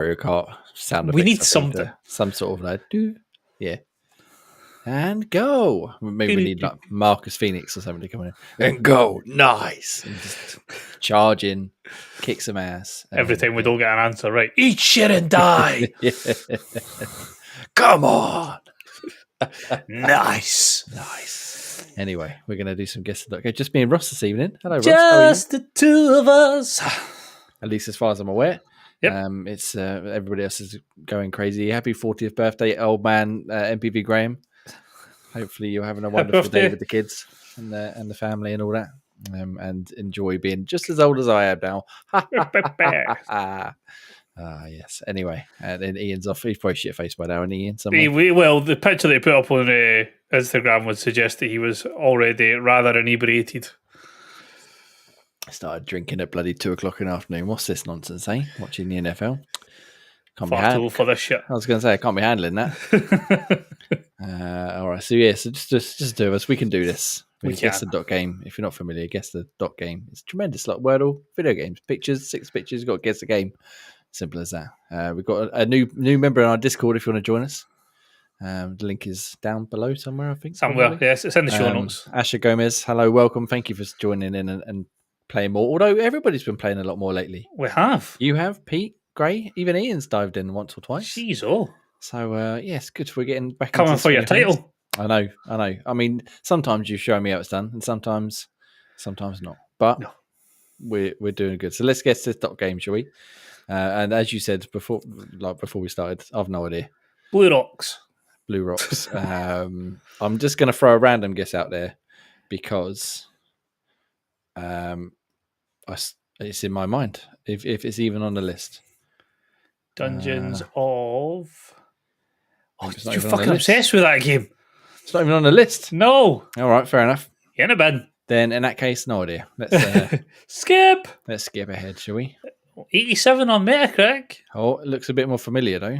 Mario Kart sound effects. We need something. Some sort of like, yeah. And go. Maybe we need like Marcus Phoenix or something to come in. And go. Nice. And just charge in, kick some ass. Every time we don't get an answer right. Eat shit and die. Come on. Nice. Anyway, we're going to do some guesses. Okay, just me and Ross this evening. Hello, Ross. Just the two of us. At least as far as I'm aware. Yep. It's everybody else is going crazy. Happy 40th birthday, old man MPV Graham. Hopefully you're having a wonderful day with the kids and the family and all that, and enjoy being just as old as I am now. Yes. Anyway, then Ian's off. He's probably shit-faced by now, and Ian. Well, the picture they put up on Instagram would suggest that he was already rather inebriated. Started drinking at bloody 2:00 in the afternoon. What's this nonsense, eh? Watching the NFL. Far too old for this shit. I was going to say I can't be handling that. All right, so just two of us. We can do this. We can. Guess the dot game. If you're not familiar, guess the dot game. It's tremendous, like Wordle, video games, pictures, 6 pictures. You've got to guess the game. Simple as that. We've got a new member in our Discord. If you want to join us, the link is down below somewhere. I think somewhere. Yes, it's in the show notes. Asher Gomez, hello, welcome. Thank you for joining in and playing more. Although everybody's been playing a lot more lately. We have. You have, Pete, Gray, even Ian's dived in once or twice. Jeez, oh. So, yes, good for getting back coming for your title. I know. I mean, sometimes you show me how it's done, and sometimes not. But no. We're doing good. So let's guess this dot game, shall we? And as you said before we started, I've no idea. Blue Rocks. I'm just going to throw a random guess out there because it's in my mind. If it's even on the list. Dungeons of... Oh, you're fucking obsessed with that game. It's not even on the list. No. All right, fair enough. You're in a bin. Then in that case, no idea. Let's skip. Let's skip ahead, shall we? 87 on Metacritic. Oh, it looks a bit more familiar though.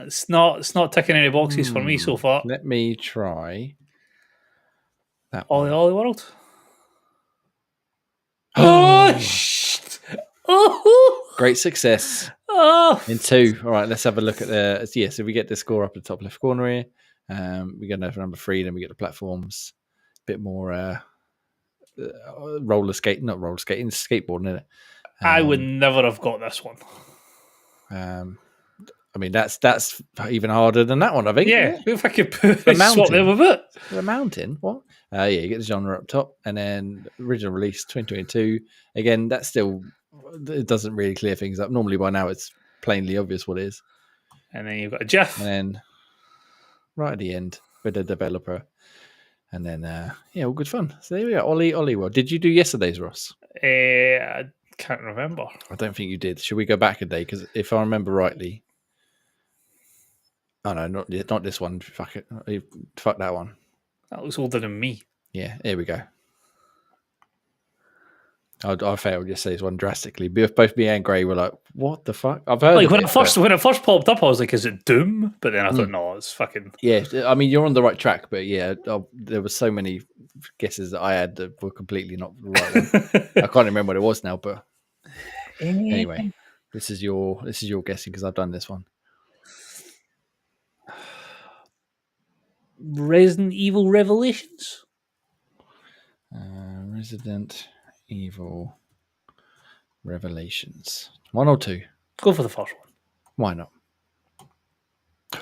It's not ticking any boxes for me so far. Let me try that one. Ollie World. Oh, shit. Oh. Great success. Oh. In 2. All right, let's have a look at so we get the score up at the top left corner here. We get number 3, then we get the platforms. A bit more skateboarding, isn't it? I would never have got this one. I mean, that's even harder than that one, I think. Yeah, if I could swap them a bit. The mountain? What? You get the genre up top, and then original release 2022. Again, that's still, it doesn't really clear things up. Normally by now it's plainly obvious what it is. And then you've got a GIF. And then right at the end with the developer. And then, all good fun. So there we go. Ollie World. Did you do yesterday's, Ross? I can't remember. I don't think you did. Should we go back a day? Because if I remember rightly... Oh, no, not this one. Fuck it. Fuck that one. That looks older than me. Yeah, here we go. I failed yesterday's one drastically. Both me and Gray were like, what the fuck? I've heard when it first popped up, I was like, is it Doom? But then I thought, no, it's fucking... Yeah, I mean, you're on the right track, but yeah, there were so many guesses that I had that were completely not the right one. I can't remember what it was now, but anyway, this is your guessing because I've done this one. Resident Evil Revelations. Resident Evil Revelations. 1 or 2? Go for the first one. Why not?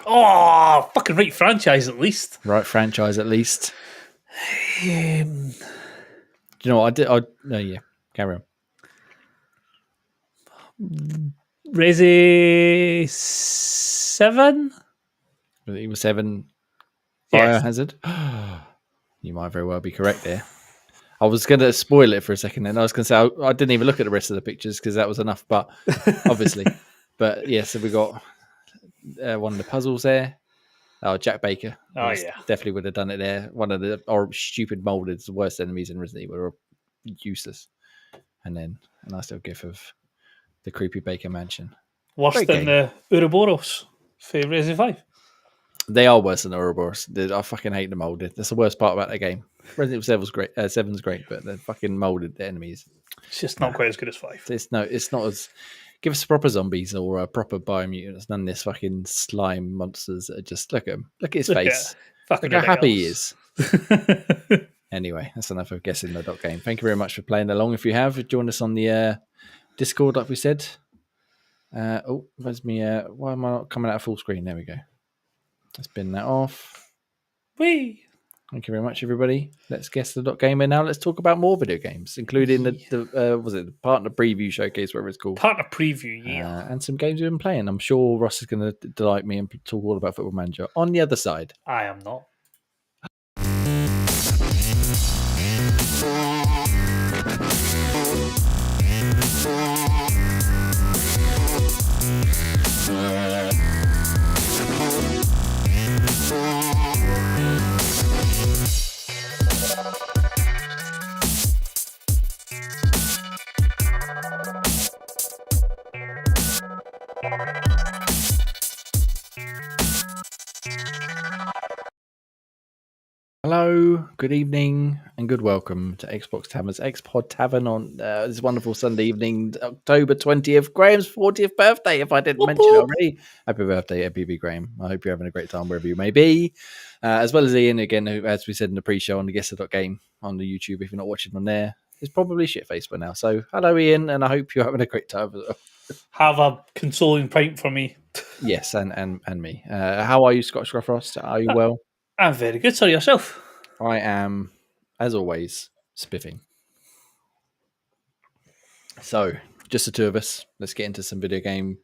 Oh, fucking right franchise at least. Right franchise at least. Do you know what I did? No, yeah. Carry on. Resi 7? It was 7. Yes. Biohazard. You might very well be correct there. I was going to spoil it for a second, and I was going to say I didn't even look at the rest of the pictures because that was enough. But obviously, but yeah. So we got one of the puzzles there. Oh, Jack Baker. Oh yeah, definitely would have done it there. One of the stupid molded, the worst enemies in Resident Evil were useless. And then a nice little gif of the creepy Baker mansion. Worse than the Ouroboros for Resident 5. They are worse than Ouroboros. I fucking hate the molded. That's the worst part about that game. Resident Evil 7's great, but they're fucking molded, the enemies. It's just not quite as good as 5. It's not as... Give us proper zombies or proper biomutants. None of this fucking slime monsters that are just look at him. Look at his face. Fucking Look how happy he ridiculous. is. Anyway, that's enough of guessing the dot game. Thank you very much for playing along. If you have, join us on the Discord, like we said. Where's me? Why am I not coming out full screen? There we go. Let's bin that off. Whee! Thank you very much, everybody. Let's guess the dot game, and now let's talk about more video games, including the partner preview showcase, whatever it's called. Partner preview, yeah. And some games we've been playing. I'm sure Ross is going to delight me and talk all about Football Manager on the other side. I am not. Hello, good evening, and good welcome to Xbox Tavern's X-Pod Tavern on this wonderful Sunday evening, October 20th, Graham's 40th birthday, if I didn't mention it already. Happy birthday, MPB Graham. I hope you're having a great time wherever you may be. As well as Ian, again, who, as we said in the pre-show on the Guess the Dot Game on the YouTube, if you're not watching on there, is probably shit-faced by now. So, hello, Ian, and I hope you're having a great time as well. Have a consoling pint for me. Yes, and me. How are you, Scott Scruffrost? Are you well? I'm very good, sir. Yourself? I am, as always, spiffing. So, just the two of us. Let's get into some video game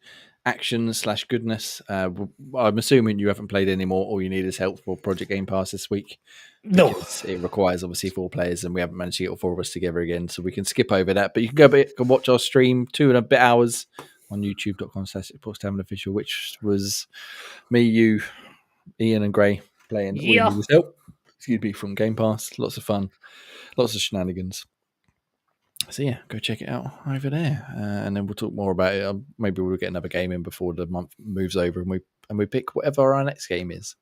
action / goodness. I'm assuming you haven't played any more. All you need is help for Project Game Pass this week. No. It requires, obviously, 4 players, and we haven't managed to get all 4 of us together again, so we can skip over that. But you can go back and watch our stream 2 and a bit hours on youtube.com/XboxTavernOfficial, which was me, you, Ian, and Gray playing. All you need is help. Excuse me, from Game Pass. Lots of fun. Lots of shenanigans. So yeah, go check it out over there. And then we'll talk more about it. Maybe we'll get another game in before the month moves over and we pick whatever our next game is.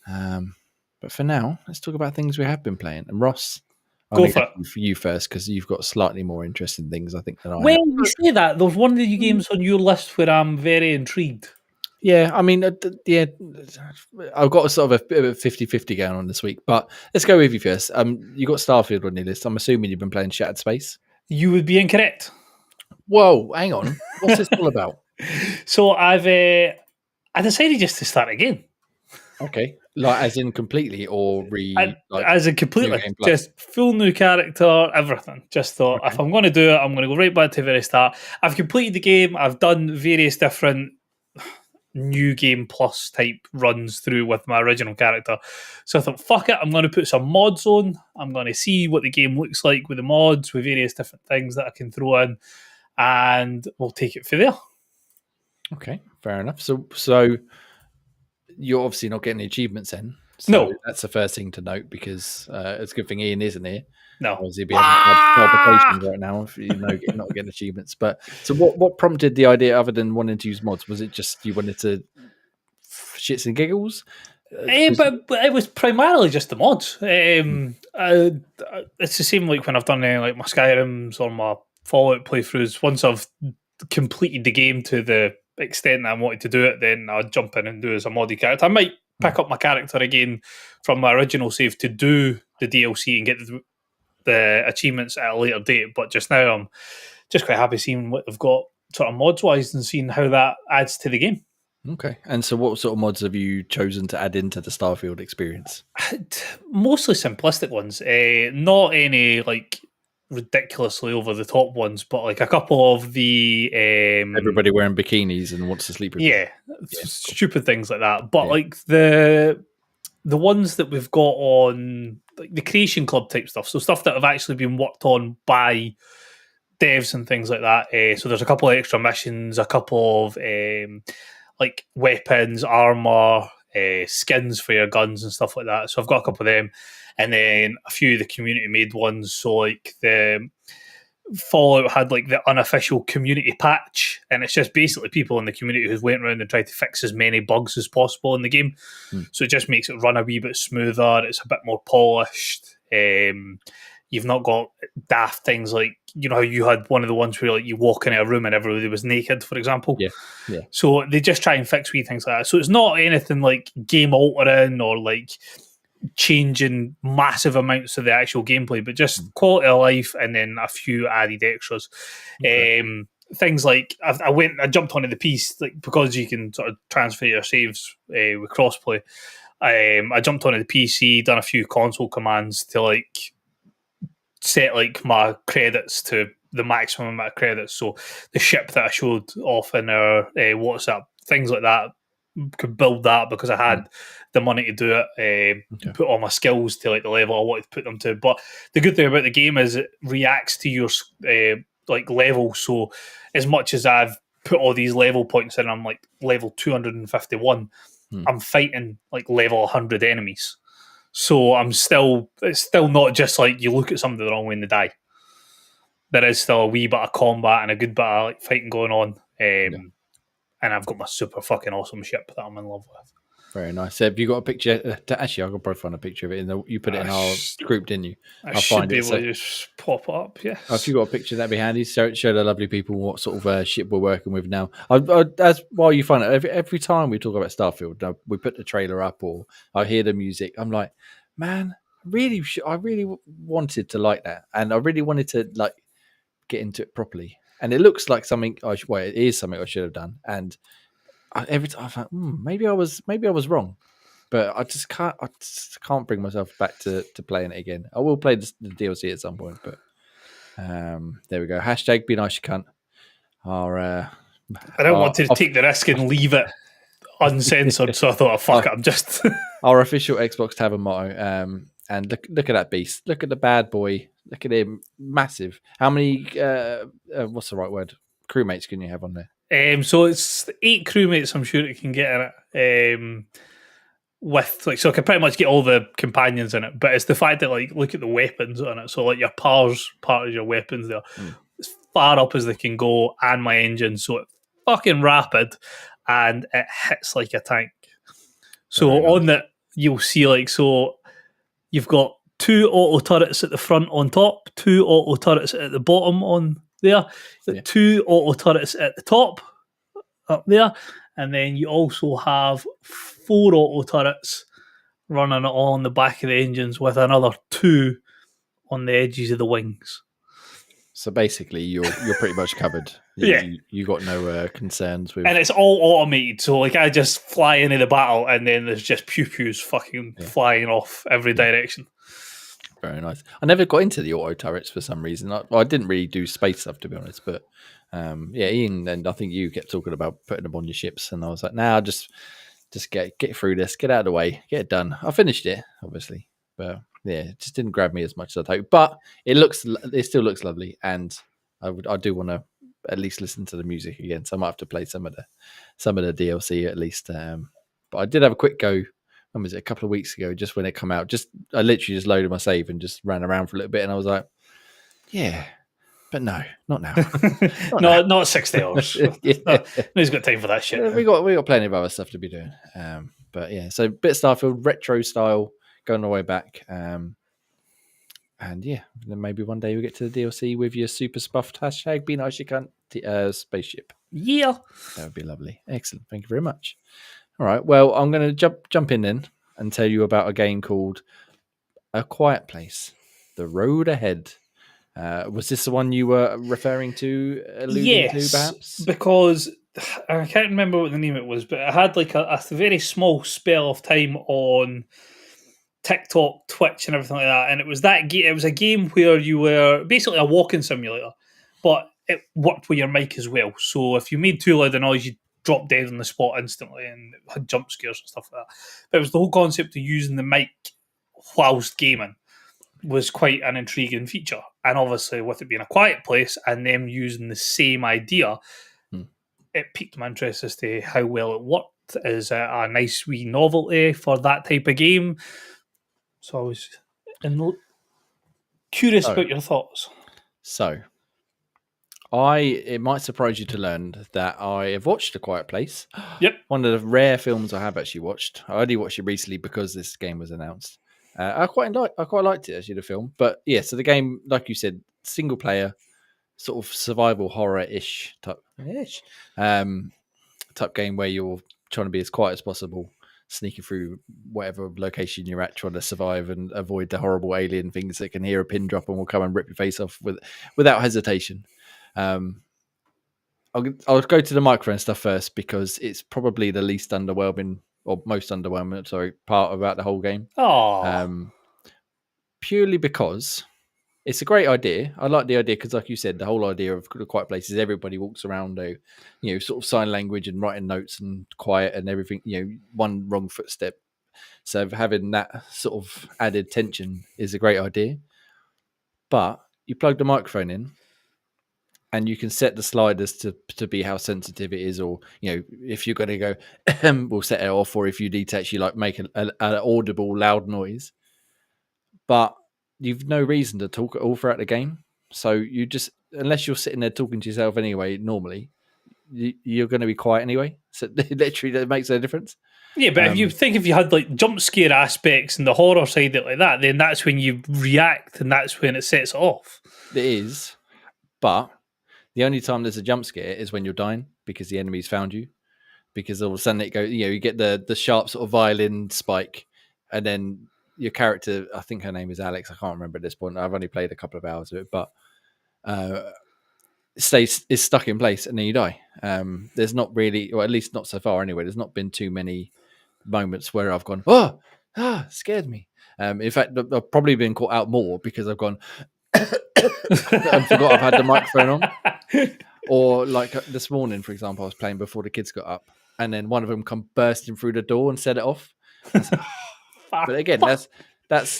But for now, let's talk about things we have been playing. And Ross, Go for it. For you first, because you've got slightly more interesting things, I think, than I Well, have. you say that. There's one of the games on your list where I'm very intrigued. Yeah, I mean, yeah, I've got a sort of a bit of a 50-50 going on this week, but let's go with you first. You got Starfield on your list. I'm assuming you've been playing Shattered Space. You would be incorrect. Whoa, hang on. What's this all about? So I decided just to start again. Okay, like as in completely or as in completely, just full new character, everything. Just thought if I'm going to do it, I'm going to go right back to the very start. I've completed the game. I've done various different new game plus type runs through with my original character. So I thought, fuck it, I'm going to put some mods on. I'm going to see what the game looks like with the mods, with various different things that I can throw in, and we'll take it from there. Okay, fair enough. So you're obviously not getting the achievements then. So no. That's the first thing to note, because it's a good thing Ian isn't here. No. Obviously, be having palpitations right now if you know not getting achievements. But so what prompted the idea other than wanting to use mods? Was it just you wanted to shits and giggles? But it was primarily just the mods. It's the same like when I've done like my Skyrims or my Fallout playthroughs. Once I've completed the game to the extent that I wanted to do it, then I'll jump in and do as a modded character. I might pick up my character again from my original save to do the DLC and get the achievements at a later date, but just now I'm just quite happy seeing what they've got sort of mods wise and seeing how that adds to the game. Okay, and so what sort of mods have you chosen to add into the Starfield experience? Mostly simplistic ones, not any like ridiculously over the top ones, but like a couple of the everybody wearing bikinis and wants to sleep with stupid things like that. But like the ones that we've got on like the Creation Club type stuff, so stuff that have actually been worked on by devs and things like that. So there's a couple of extra missions, a couple of like weapons, armor, skins for your guns and stuff like that. So I've got a couple of them, and then a few of the community made ones. So like the Fallout had like the unofficial community patch, and it's just basically people in the community who went around and tried to fix as many bugs as possible in the game. So it just makes it run a wee bit smoother. It's a bit more polished. You've not got daft things like, you know, how you had one of the ones where like you walk into a room and everybody was naked, for example. Yeah. So they just try and fix wee things like that. So it's not anything like game altering or like changing massive amounts of the actual gameplay, but just quality of life and then a few added extras. Okay. Things like I jumped onto the piece like because you can sort of transfer your saves with crossplay. I jumped onto the PC, done a few console commands to like set like my credits to the maximum amount of credits. So the ship that I showed off in our WhatsApp, things like that, could build that because I had the money to do it. Put all my skills to like the level I wanted to put them to. But the good thing about the game is it reacts to your like level. So as much as I've put all these level points in, I'm like level 251. I'm fighting like level 100 enemies. So it's still not just like you look at somebody the wrong way and they die. There is still a wee bit of combat and a good bit of like fighting going on. And I've got my super fucking awesome ship that I'm in love with. Very nice. So have you got a picture? Actually, I'll probably find a picture of it. You put it in our group, didn't you? I'll find it. Able to just pop up, yes. If you got a picture, that'd be handy. Show the lovely people what sort of ship we're working with now. That's while you find it. Every time we talk about Starfield, we put the trailer up or I hear the music. I'm like, man, I really wanted to like that, and I really wanted to like get into it properly. And it looks like something. It is something I should have done. And every time I thought, maybe I was wrong, but I just can't bring myself back to playing it again. I will play the DLC at some point, but there we go. Hashtag be nice you cunt. I don't want to take the risk and leave it uncensored, so I thought, fuck it, I'm just our official Xbox Tavern motto. And look at that beast. Look at the bad boy. Look at him, massive. How many? What's the right word? Crewmates can you have on there? So it's 8 crewmates. I'm sure it can get in it. With like, so I can pretty much get all the companions in it. But it's the fact that like, look at the weapons on it. So like your powers part of your weapons there, as far up as they can go, and my engine. So it's fucking rapid, and it hits like a tank. So on that, you'll see like so. You've got 2 auto turrets at the front on top, 2 auto turrets at the bottom on there, 2 auto turrets at the top up there, and then you also have 4 auto turrets running on the back of the engines with another 2 on the edges of the wings. So basically, you're pretty much covered. You got no concerns with, and it's all automated. So like, I just fly into the battle, and then there's just pew pews fucking flying off every direction. Very nice. I never got into the auto turrets for some reason. I didn't really do space stuff, to be honest. But Ian and I think you kept talking about putting them on your ships, and I was like, nah, just get through this, get out of the way, get it done. I finished it, obviously, but. Yeah, it just didn't grab me as much as I'd hoped, but it still looks lovely, and I do want to at least listen to the music again. So I might have to play some of the DLC at least. But I did have a quick go. When was it? A couple of weeks ago, just when it came out. I literally just loaded my save and just ran around for a little bit, and I was like, yeah, but no, not now. Not 60 hours. No, who's got time for that shit? We got plenty of other stuff to be doing. But yeah, so bit Starfield retro style. Going all the way back. And yeah, then maybe one day we'll get to the DLC with your super spuffed hashtag be nice you can't spaceship. Yeah. That would be lovely. Excellent. Thank you very much. All right. Well, I'm going to jump in then and tell you about a game called A Quiet Place, The Road Ahead. Was this the one you were referring to, alluding to, perhaps? Because I can't remember what the name it was, but I had like a very small spell of time on TikTok, Twitch, and everything like that, and it was a game where you were basically a walking simulator, but it worked with your mic as well. So if you made too loud a noise, you drop dead on the spot instantly, and it had jump scares and stuff like that. But it was the whole concept of using the mic whilst gaming was quite an intriguing feature, and obviously with it being a quiet place and them using the same idea, it piqued my interest as to how well it worked as a nice wee novelty for that type of game. So I was curious about your thoughts. So, it might surprise you to learn that I have watched A Quiet Place. Yep. One of the rare films I have actually watched. I only watched it recently because this game was announced. I quite liked it actually, the film. But yeah, so the game, like you said, single player, sort of survival horror-ish type game where you're trying to be as quiet as possible, sneaking through whatever location you're at, trying to survive and avoid the horrible alien things that can hear a pin drop and will come and rip your face off without hesitation. I'll go to the microphone stuff first because it's probably the least underwhelming or most underwhelming, part about the whole game. Purely because it's a great idea. I like the idea because, like you said, the whole idea of the quiet places, everybody walks around, sort of sign language and writing notes and quiet and everything, one wrong footstep. So having that sort of added tension is a great idea. But you plug the microphone in and you can set the sliders to be how sensitive it is, or, if you're going to go, we'll set it off, or if you need to actually make an audible, loud noise. But you've no reason to talk at all throughout the game. So you just, unless you're sitting there talking to yourself anyway, normally, you're going to be quiet anyway. So literally, that makes no difference. Yeah, but if you had jump scare aspects and the horror side of it like that, then that's when you react and that's when it sets it off. It is. But the only time there's a jump scare is when you're dying because the enemy's found you. Because all of a sudden it goes, you get the sharp sort of violin spike, and then your character, I think her name is Alex, I can't remember at this point, I've only played a couple of hours of it, but is stuck in place and then you die. There's not really, or at least not so far anyway, there's not been too many moments where I've gone, scared me. In fact, I've probably been caught out more because I've gone and forgot I've had the microphone on. Or like this morning, for example, I was playing before the kids got up, and then one of them come bursting through the door and set it off. But again, that's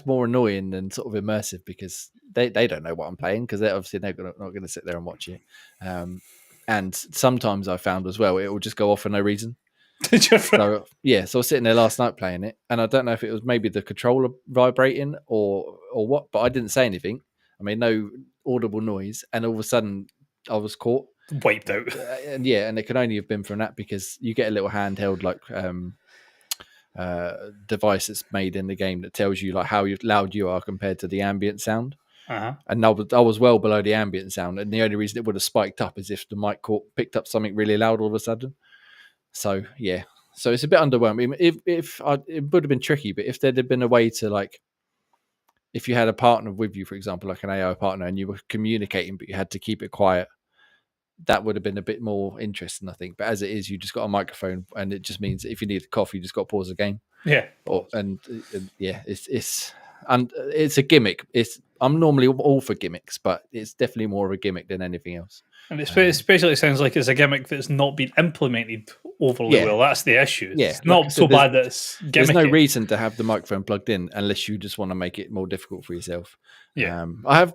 more annoying than sort of immersive because they don't know what I'm playing because they're obviously not going to sit there and watch it. And sometimes I found as well, it will just go off for no reason. So I was sitting there last night playing it, and I don't know if it was maybe the controller vibrating or what, but I didn't say anything. I mean, no audible noise, and all of a sudden I was caught, wiped out. And it can only have been from that because you get a little handheld device that's made in the game that tells you how loud you are compared to the ambient sound. And I was well below the ambient sound, and the only reason it would have spiked up is if the mic picked up something really loud all of a sudden. So yeah, so it's a bit underwhelming. It would have been tricky, but if there had been a way to if you had a partner with you, for example, like an AI partner, and you were communicating, but you had to keep it quiet, that would have been a bit more interesting, I think. But as it is, you just got a microphone, and it just means that if you need a cough, you just got to pause the game. Yeah. It's a gimmick. I'm normally all for gimmicks, but it's definitely more of a gimmick than anything else. And especially it sounds like it's a gimmick that's not been implemented overly well. That's the issue. It's not so bad that it's gimmicky. There's no reason to have the microphone plugged in unless you just want to make it more difficult for yourself. Yeah.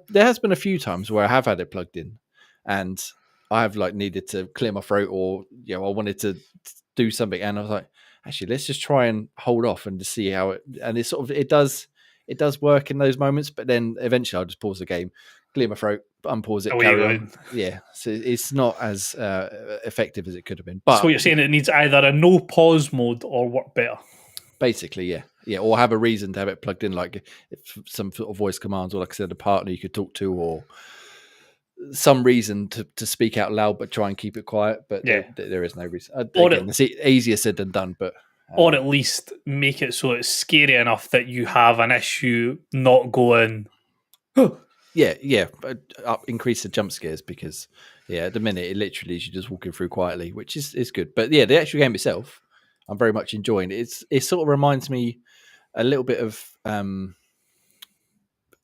There has been a few times where I have had it plugged in and I have needed to clear my throat, or I wanted to do something, and I was like, actually, let's just try and hold off and just see how it. And it does work in those moments, but then eventually I'll just pause the game, clear my throat, unpause it, carry on. Yeah, so it's not as effective as it could have been. But so what you're saying, it needs either a no pause mode or work better. Basically, yeah, or have a reason to have it plugged in, like if some sort of voice commands, or like I said, a partner you could talk to, or some reason to speak out loud but try and keep it quiet. But there is no reason. Again, it's easier said than done, but or at least make it so it's scary enough that you have an issue not going. Increase the jump scares because at the minute it literally is you just walking through quietly, which is good. But yeah, the actual game itself, I'm very much enjoying it. It sort of reminds me a little bit of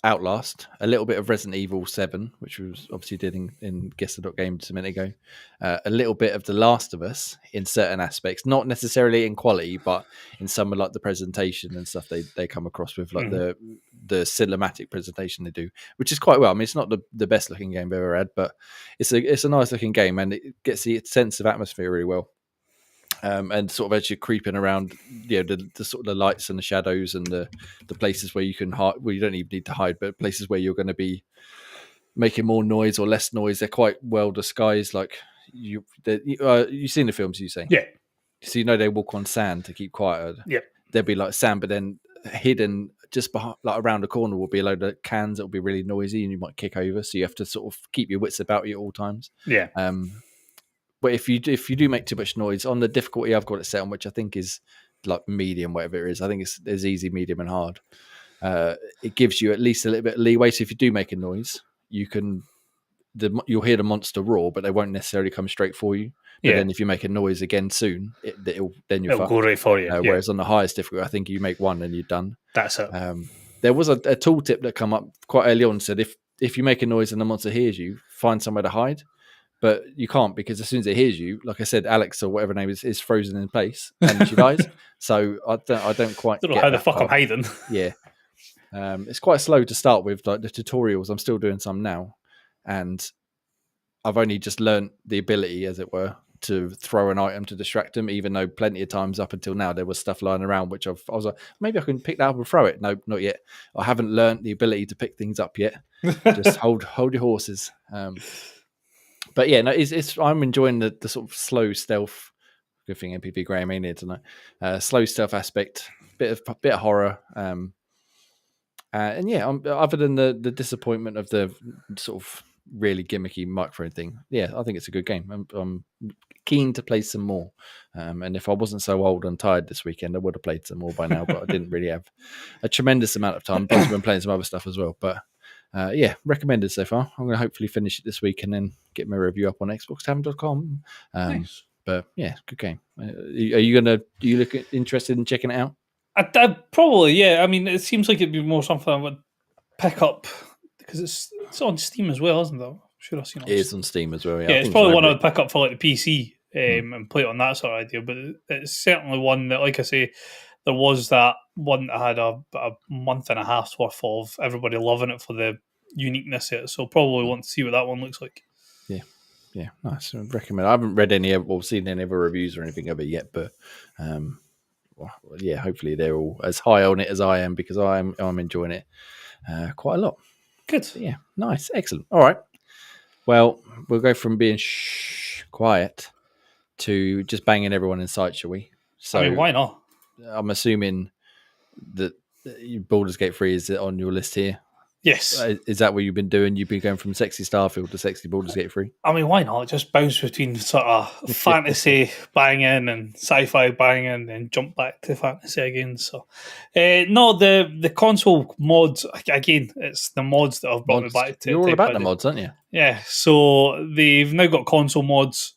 Outlast, a little bit of Resident Evil 7, which was obviously did in Guess.Games a minute ago, a little bit of The Last of Us in certain aspects, not necessarily in quality, but in some of the presentation and stuff they come across with, the cinematic presentation they do, which is quite well. I mean, it's not the best looking game I've ever had, but it's a nice looking game, and it gets the sense of atmosphere really well. And sort of as you're creeping around, the sort of the lights and the shadows and the places where you can hide, well, you don't even need to hide, but places where you're going to be making more noise or less noise, they're quite well disguised. Like you've seen the films, you say? Yeah. So they walk on sand to keep quiet. Yeah. There'll be sand, but then hidden just behind, like around a corner, will be a load of cans that will be really noisy, and you might kick over. So you have to sort of keep your wits about you at all times. Yeah. But if you do make too much noise on the difficulty I've got it set on, which I think is like medium, whatever it is, I think there's easy, medium, and hard. It gives you at least a little bit of leeway. So if you do make a noise, you'll hear the monster roar, but they won't necessarily come straight for you. But then if you make a noise again soon, it'll go right for you. Whereas on the highest difficulty, I think you make one and you're done. That's it. There was a tooltip that come up quite early on, said if you make a noise and the monster hears you, find somewhere to hide. But you can't, because as soon as it hears you, like I said, Alex or whatever her name is frozen in place and she dies. So I don't quite don't know how the fuck I'm hiding. Yeah. It's quite slow to start with, like the tutorials. I'm still doing some now, and I've only just learnt the ability, as it were, to throw an item to distract them, even though plenty of times up until now there was stuff lying around which I was like, maybe I can pick that up and throw it. No, not yet. I haven't learnt the ability to pick things up yet. Just hold your horses. But yeah, no, I'm enjoying the sort of slow stealth. Good thing MPV Graham ain't here tonight. Slow stealth aspect, bit of horror, and yeah, other than the disappointment of the sort of really gimmicky microphone thing, yeah, I think it's a good game. I'm keen to play some more, and if I wasn't so old and tired this weekend, I would have played some more by now. But I didn't really have a tremendous amount of time. Plus, I've been playing some other stuff as well, but. Yeah, recommended so far. I'm going to hopefully finish it this week and then get my review up on xboxtavern.com. Nice. But yeah, good game. Do you look interested in checking it out? I probably, yeah. I mean, it seems like it'd be more something I would pick up because it's on Steam as well, isn't it? I'm sure I've seen it. It is on Steam as well. Yeah, it's probably one I would pick up for like the PC and play it on that sort of idea. But it's certainly one that, like I say, there was that one that had a month and a half's worth of everybody loving it for the uniqueness of it. So probably want to see what that one looks like. Yeah, nice. I'd recommend. I haven't read any or seen any other reviews or anything of it yet, but yeah, hopefully they're all as high on it as I am, because I'm enjoying it quite a lot. Good. So, yeah, nice, excellent. All right. Well, we'll go from being quiet to just banging everyone in sight, shall we? So, I mean, why not? I'm assuming that Baldur's Gate 3 is on your list here. Yes. Is that what you've been doing? You've been going from sexy Starfield to sexy Baldur's Gate 3? I mean, why not? Just bounce between sort of fantasy banging and sci-fi banging and jump back to fantasy again. So, no, the console mods, again, it's the mods that have brought me back to... You're all about the mods, aren't you? Yeah, so they've now got console mods.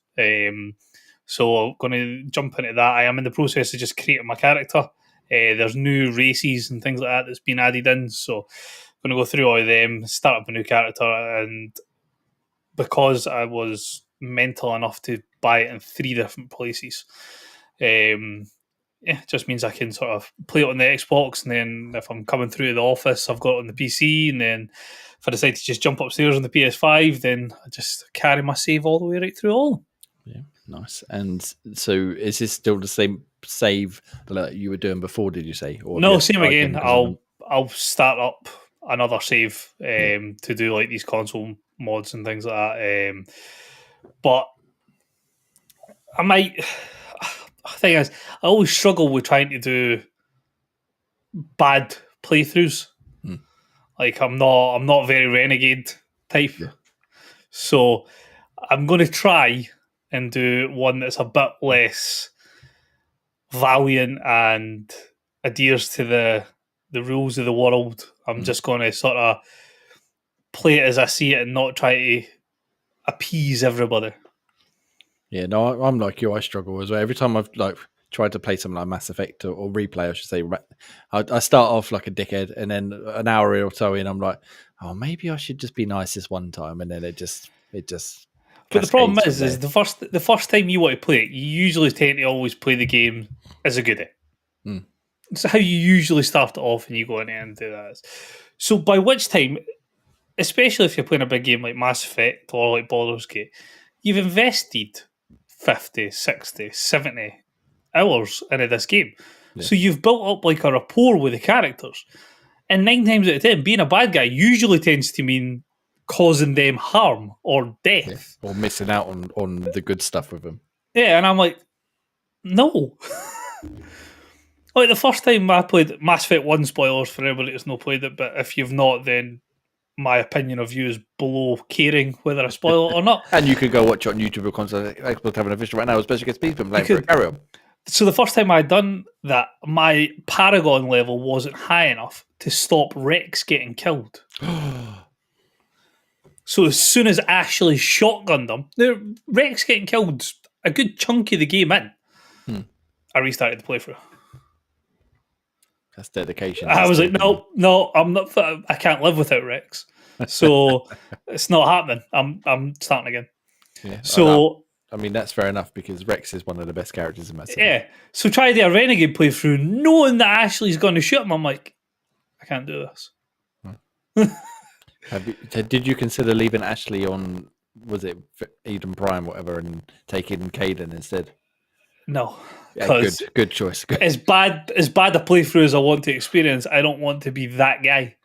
So I'm going to jump into that. I am in the process of just creating my character. There's new races and things like that that's been added in. So I'm going to go through all of them, start up a new character. And because I was mental enough to buy it in 3 different places, it just means I can sort of play it on the Xbox. And then if I'm coming through to the office, I've got it on the PC. And then if I decide to just jump upstairs on the PS5, then I just carry my save all the way right through all. Yeah. Nice. And so is this still the same save that you were doing before, did you say? Or no, same again. I'll start up another save to do like these console mods and things like that. But I might... The thing is, I always struggle with trying to do bad playthroughs. Like I'm not very renegade type. Yeah. So I'm going to try and do one that's a bit less valiant and adheres to the rules of the world. I'm just going to sort of play it as I see it and not try to appease everybody. Yeah, no, I'm like you. I struggle as well. Every time I've tried to play something like Mass Effect or replay, I should say, I start off like a dickhead, and then an hour or so in, I'm like, oh, maybe I should just be nice this one time, and then it just. But the problem is the first time you want to play it, you usually tend to always play the game as a goodie. It's how you usually start it off, and you go in and do that. So by which time, especially if you're playing a big game like Mass Effect or like Baldur's Gate, you've invested 50, 60, 70 hours into this game. Yeah. So you've built up like a rapport with the characters. And 9 times out of 10, being a bad guy usually tends to mean causing them harm or death. Yeah. Or missing out on the good stuff with them. Yeah, and I'm like, no. Like the first time I played Mass Effect 1, spoilers for everybody that's not played it, but if you've not, then my opinion of you is below caring whether I spoil it or not. And you could go watch it on YouTube or console Xbox having official right now, especially against people playing for it. Carry on. So the first time I'd done that, my Paragon level wasn't high enough to stop Rex getting killed. So as soon as Ashley shotgunned him, Rex getting killed a good chunk of the game in, I restarted the playthrough. That's dedication. I was like, no, I'm not. I can't live without Rex. So it's not happening. I'm starting again. Yeah, so I mean that's fair enough because Rex is one of the best characters in Mass Effect. Yeah. So try the Renegade playthrough, knowing that Ashley's going to shoot him. I'm like, I can't do this. Did you consider leaving Ashley on? Was it Eden Prime, whatever, and taking Caden instead? No. Yeah, good choice. Good. As bad a playthrough as I want to experience, I don't want to be that guy.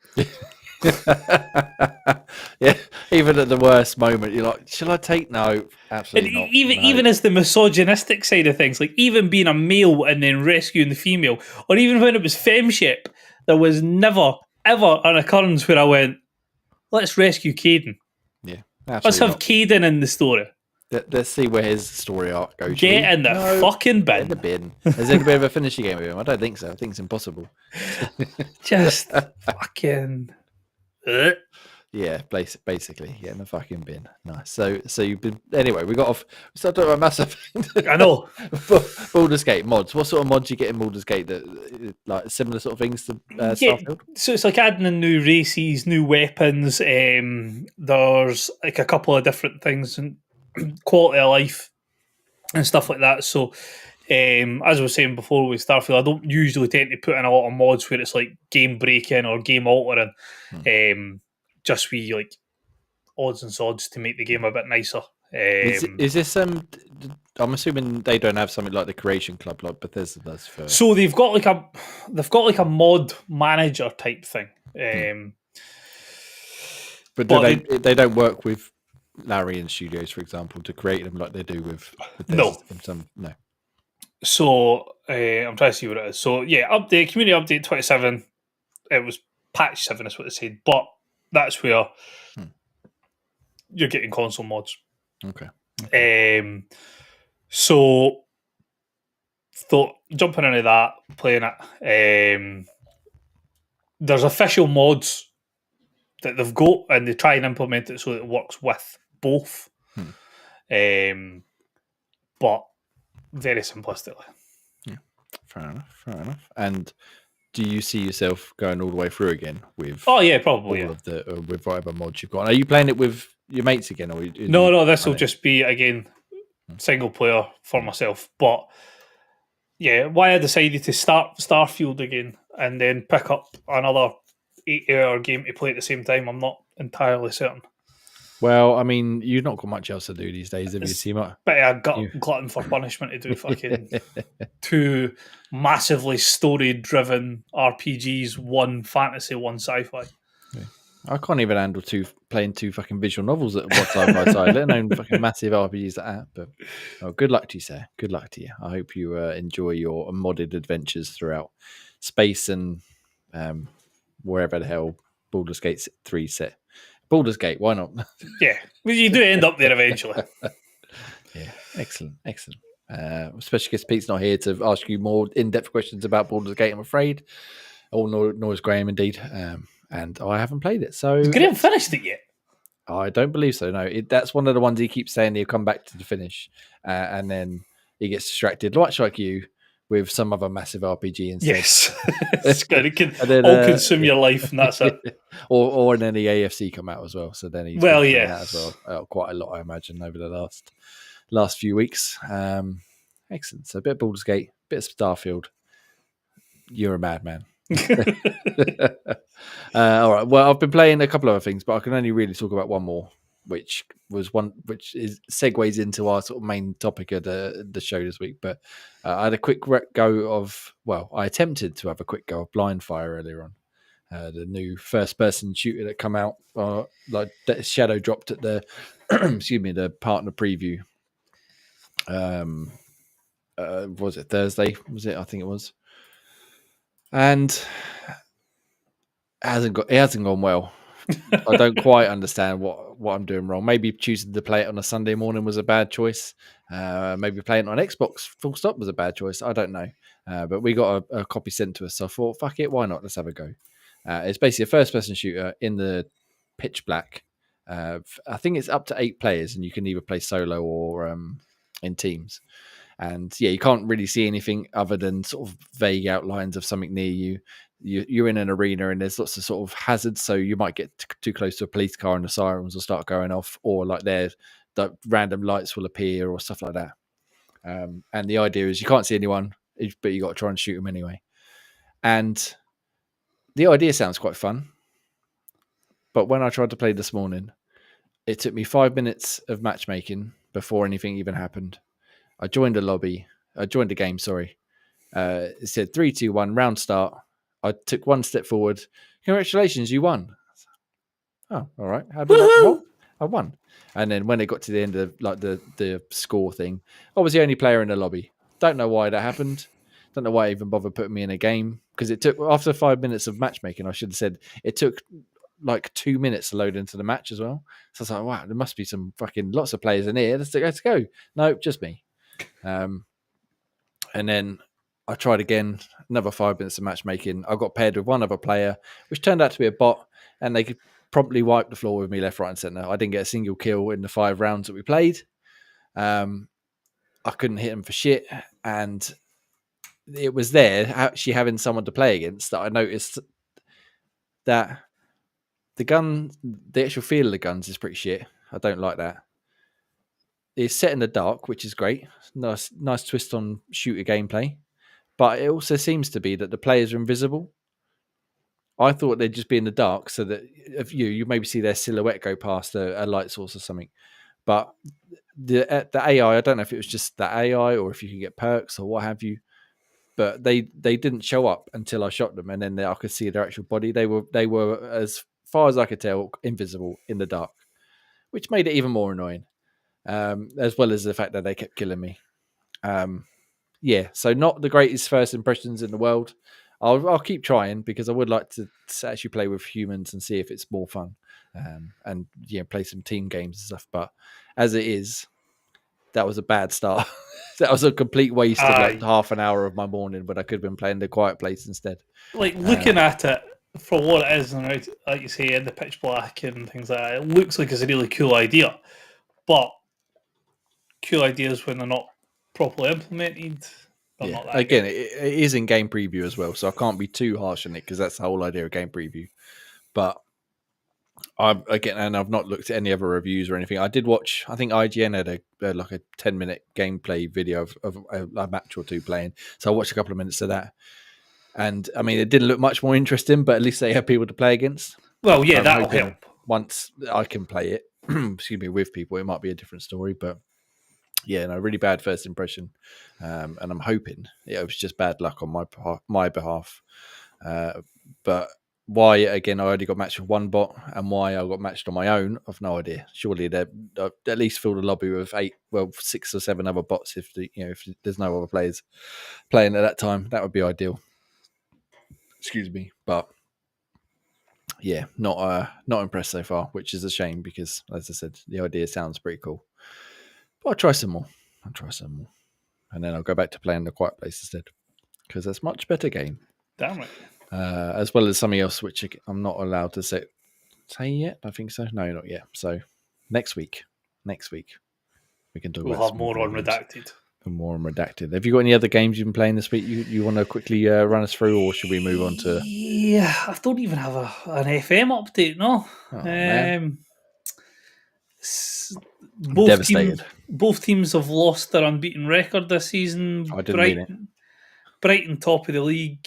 Yeah, even at the worst moment, you're like, "Shall I take no?" Absolutely not. Even as the misogynistic side of things, like even being a male and then rescuing the female, or even when it was femship, there was never ever an occurrence where I went, "Let's rescue Caden." Yeah, let's have Caden in the story. Let's see where his story arc goes. Get in the fucking bin. In the bin. Has anybody ever finished a game with him? I don't think so. I think it's impossible. Just fucking. Yeah, basically, in the fucking bin. Nice. So you've been anyway. We got off. We started talking about Mass Effect. I know. Baldur's Gate mods. What sort of mods you get in Baldur's Gate that like similar sort of things to Starfield? So it's like adding in new races, new weapons. There's like a couple of different things and quality of life and stuff like that. So as I was saying before with Starfield, I don't usually tend to put in a lot of mods where it's like game breaking or game altering. Just we like odds and sods to make the game a bit nicer. Is this I'm assuming they don't have something like the Creation Club like Bethesda does for. So they've got like a mod manager type thing. But they don't work with Larian Studios, for example, to create them like they do with Bethesda. No. So I'm trying to see what it is. So yeah, community update 27. It was patch 7 is what they said, but that's where you're getting console mods. Okay. So thought jumping into that, playing it. There's official mods that they've got, and they try and implement it so that it works with both. But very simplistically. Yeah, fair enough. And do you see yourself going all the way through again with? Oh yeah, probably. All of the with whatever mods you've got. Are you playing it with your mates again, or no? This will just be again single player for myself. But yeah, why I decided to start Starfield again and then pick up another 8-hour game to play at the same time, I'm not entirely certain. Well, I mean, you've not got much else to do these days, have you, Seema? But I got glutton for punishment to do fucking 2 massively story-driven RPGs, 1 fantasy, 1 sci-fi. Yeah. I can't even handle playing 2 fucking visual novels at one side by side, let alone fucking massive RPGs like that. But good luck to you, sir. Good luck to you. I hope you enjoy your modded adventures throughout space and wherever the hell Baldur's Gate 3 set. Baldur's Gate, why not? Yeah, you do end up there eventually. Yeah, excellent. Especially because Pete's not here to ask you more in-depth questions about Baldur's Gate, I'm afraid. Nor is Graham, indeed. And I haven't played it. So Graham finished it yet? I don't believe so, no. That's one of the ones he keeps saying he'll come back to the finish. And then he gets distracted, much like you, with some other massive RPG instead. Yes. It's good. It can all consume your life, and that's it. or then the AFC come out as well. So then he's that as well. Quite a lot, I imagine, over the last few weeks. Excellent. So a bit of Baldur's Gate, a bit of Starfield. You're a madman. All right. Well, I've been playing a couple of other things, but I can only really talk about one more, which segues into our sort of main topic of the show this week. But I had a quick go of, I attempted to have a quick go of Blind Fire earlier on. The new first-person shooter that come out, like Shadow dropped at the, the partner preview. Was it Thursday? Was it? I think it was. and it hasn't gone well. I don't quite understand what I'm doing wrong. Maybe choosing to play it on a Sunday morning was a bad choice. Maybe playing it on Xbox full stop was a bad choice. I don't know. But we got a copy sent to us, so I thought, fuck it, why not? Let's have a go. It's basically a first-person shooter in the pitch black. I think it's up to 8 players, and you can either play solo or in teams. And yeah, you can't really see anything other than sort of vague outlines of something near you. You're in an arena and there's lots of sort of hazards, so you might get too close to a police car and the sirens will start going off, or like the random lights will appear or stuff like that. And the idea is you can't see anyone, but you got to try and shoot them anyway. And the idea sounds quite fun, but when I tried to play this morning, it took me 5 minutes of matchmaking before anything even happened. I joined the game, sorry. It said 3, 2, 1, round start. I took one step forward. Congratulations, you won. Oh, all right. How did I won. And then when it got to the end of like the score thing, I was the only player in the lobby. Don't know why that happened. Don't know why I even bothered putting me in a game, because it took, after 5 minutes of matchmaking, I should have said it took like 2 minutes to load into the match as well. So I was like, wow, there must be some fucking lots of players in here. Let's go. No, just me. And then I tried again, another 5 minutes of matchmaking. I got paired with one other player, which turned out to be a bot, and they could promptly wipe the floor with me left, right, and centre. I didn't get a single kill in the 5 rounds that we played. I couldn't hit them for shit, and it was there actually having someone to play against that I noticed that the actual feel of the guns is pretty shit. I don't like that. It's set in the dark, which is great. Nice twist on shooter gameplay. But it also seems to be that the players are invisible. I thought they'd just be in the dark so that if you maybe see their silhouette go past a light source or something. But the AI, I don't know if it was just the AI or if you can get perks or what have you. But they didn't show up until I shot them, and then I could see their actual body. They were, as far as I could tell, invisible in the dark, which made it even more annoying. As well as the fact that they kept killing me. Yeah, so not the greatest first impressions in the world. I'll keep trying because I would like to actually play with humans and see if it's more fun, and play some team games and stuff. But as it is, that was a bad start. That was a complete waste of like half an hour of my morning, but I could have been playing The Quiet Place instead. Like looking at it for what it is, and right, like you say, in the pitch black and things like that, it looks like it's a really cool idea, but cool ideas when they're not properly implemented. Yeah. Again, it is in game preview as well, so I can't be too harsh on it because that's the whole idea of game preview. But I've not looked at any other reviews or anything. I did watch, I think IGN had a 10-minute gameplay video of a match or two playing, so I watched a couple of minutes of that. And I mean, it didn't look much more interesting, but at least they have people to play against. Well, yeah, that'll help. Once I can play it, excuse me, with people, it might be a different story, but. Yeah, no, really bad first impression, and I'm hoping it was just bad luck on my behalf. But why, again, I already got matched with one bot, and why I got matched on my own, I've no idea. Surely they'd at least fill the lobby with 6 or 7 other bots if there's no other players playing at that time. That would be ideal. Excuse me, but yeah, not impressed so far, which is a shame because, as I said, the idea sounds pretty cool. But I'll try some more. And then I'll go back to playing The Quiet Place instead. Because that's a much better game. Damn right. As well as something else which I'm not allowed to say yet. I think so. No, not yet. So next week we can talk about. We'll have more on Redacted. More on Redacted. Have you got any other games you've been playing this week you want to quickly run us through, or should we move on to? Yeah, I don't even have an FM update. No. Man. Both teams have lost their unbeaten record this season. I didn't mean it. Brighton top of the league.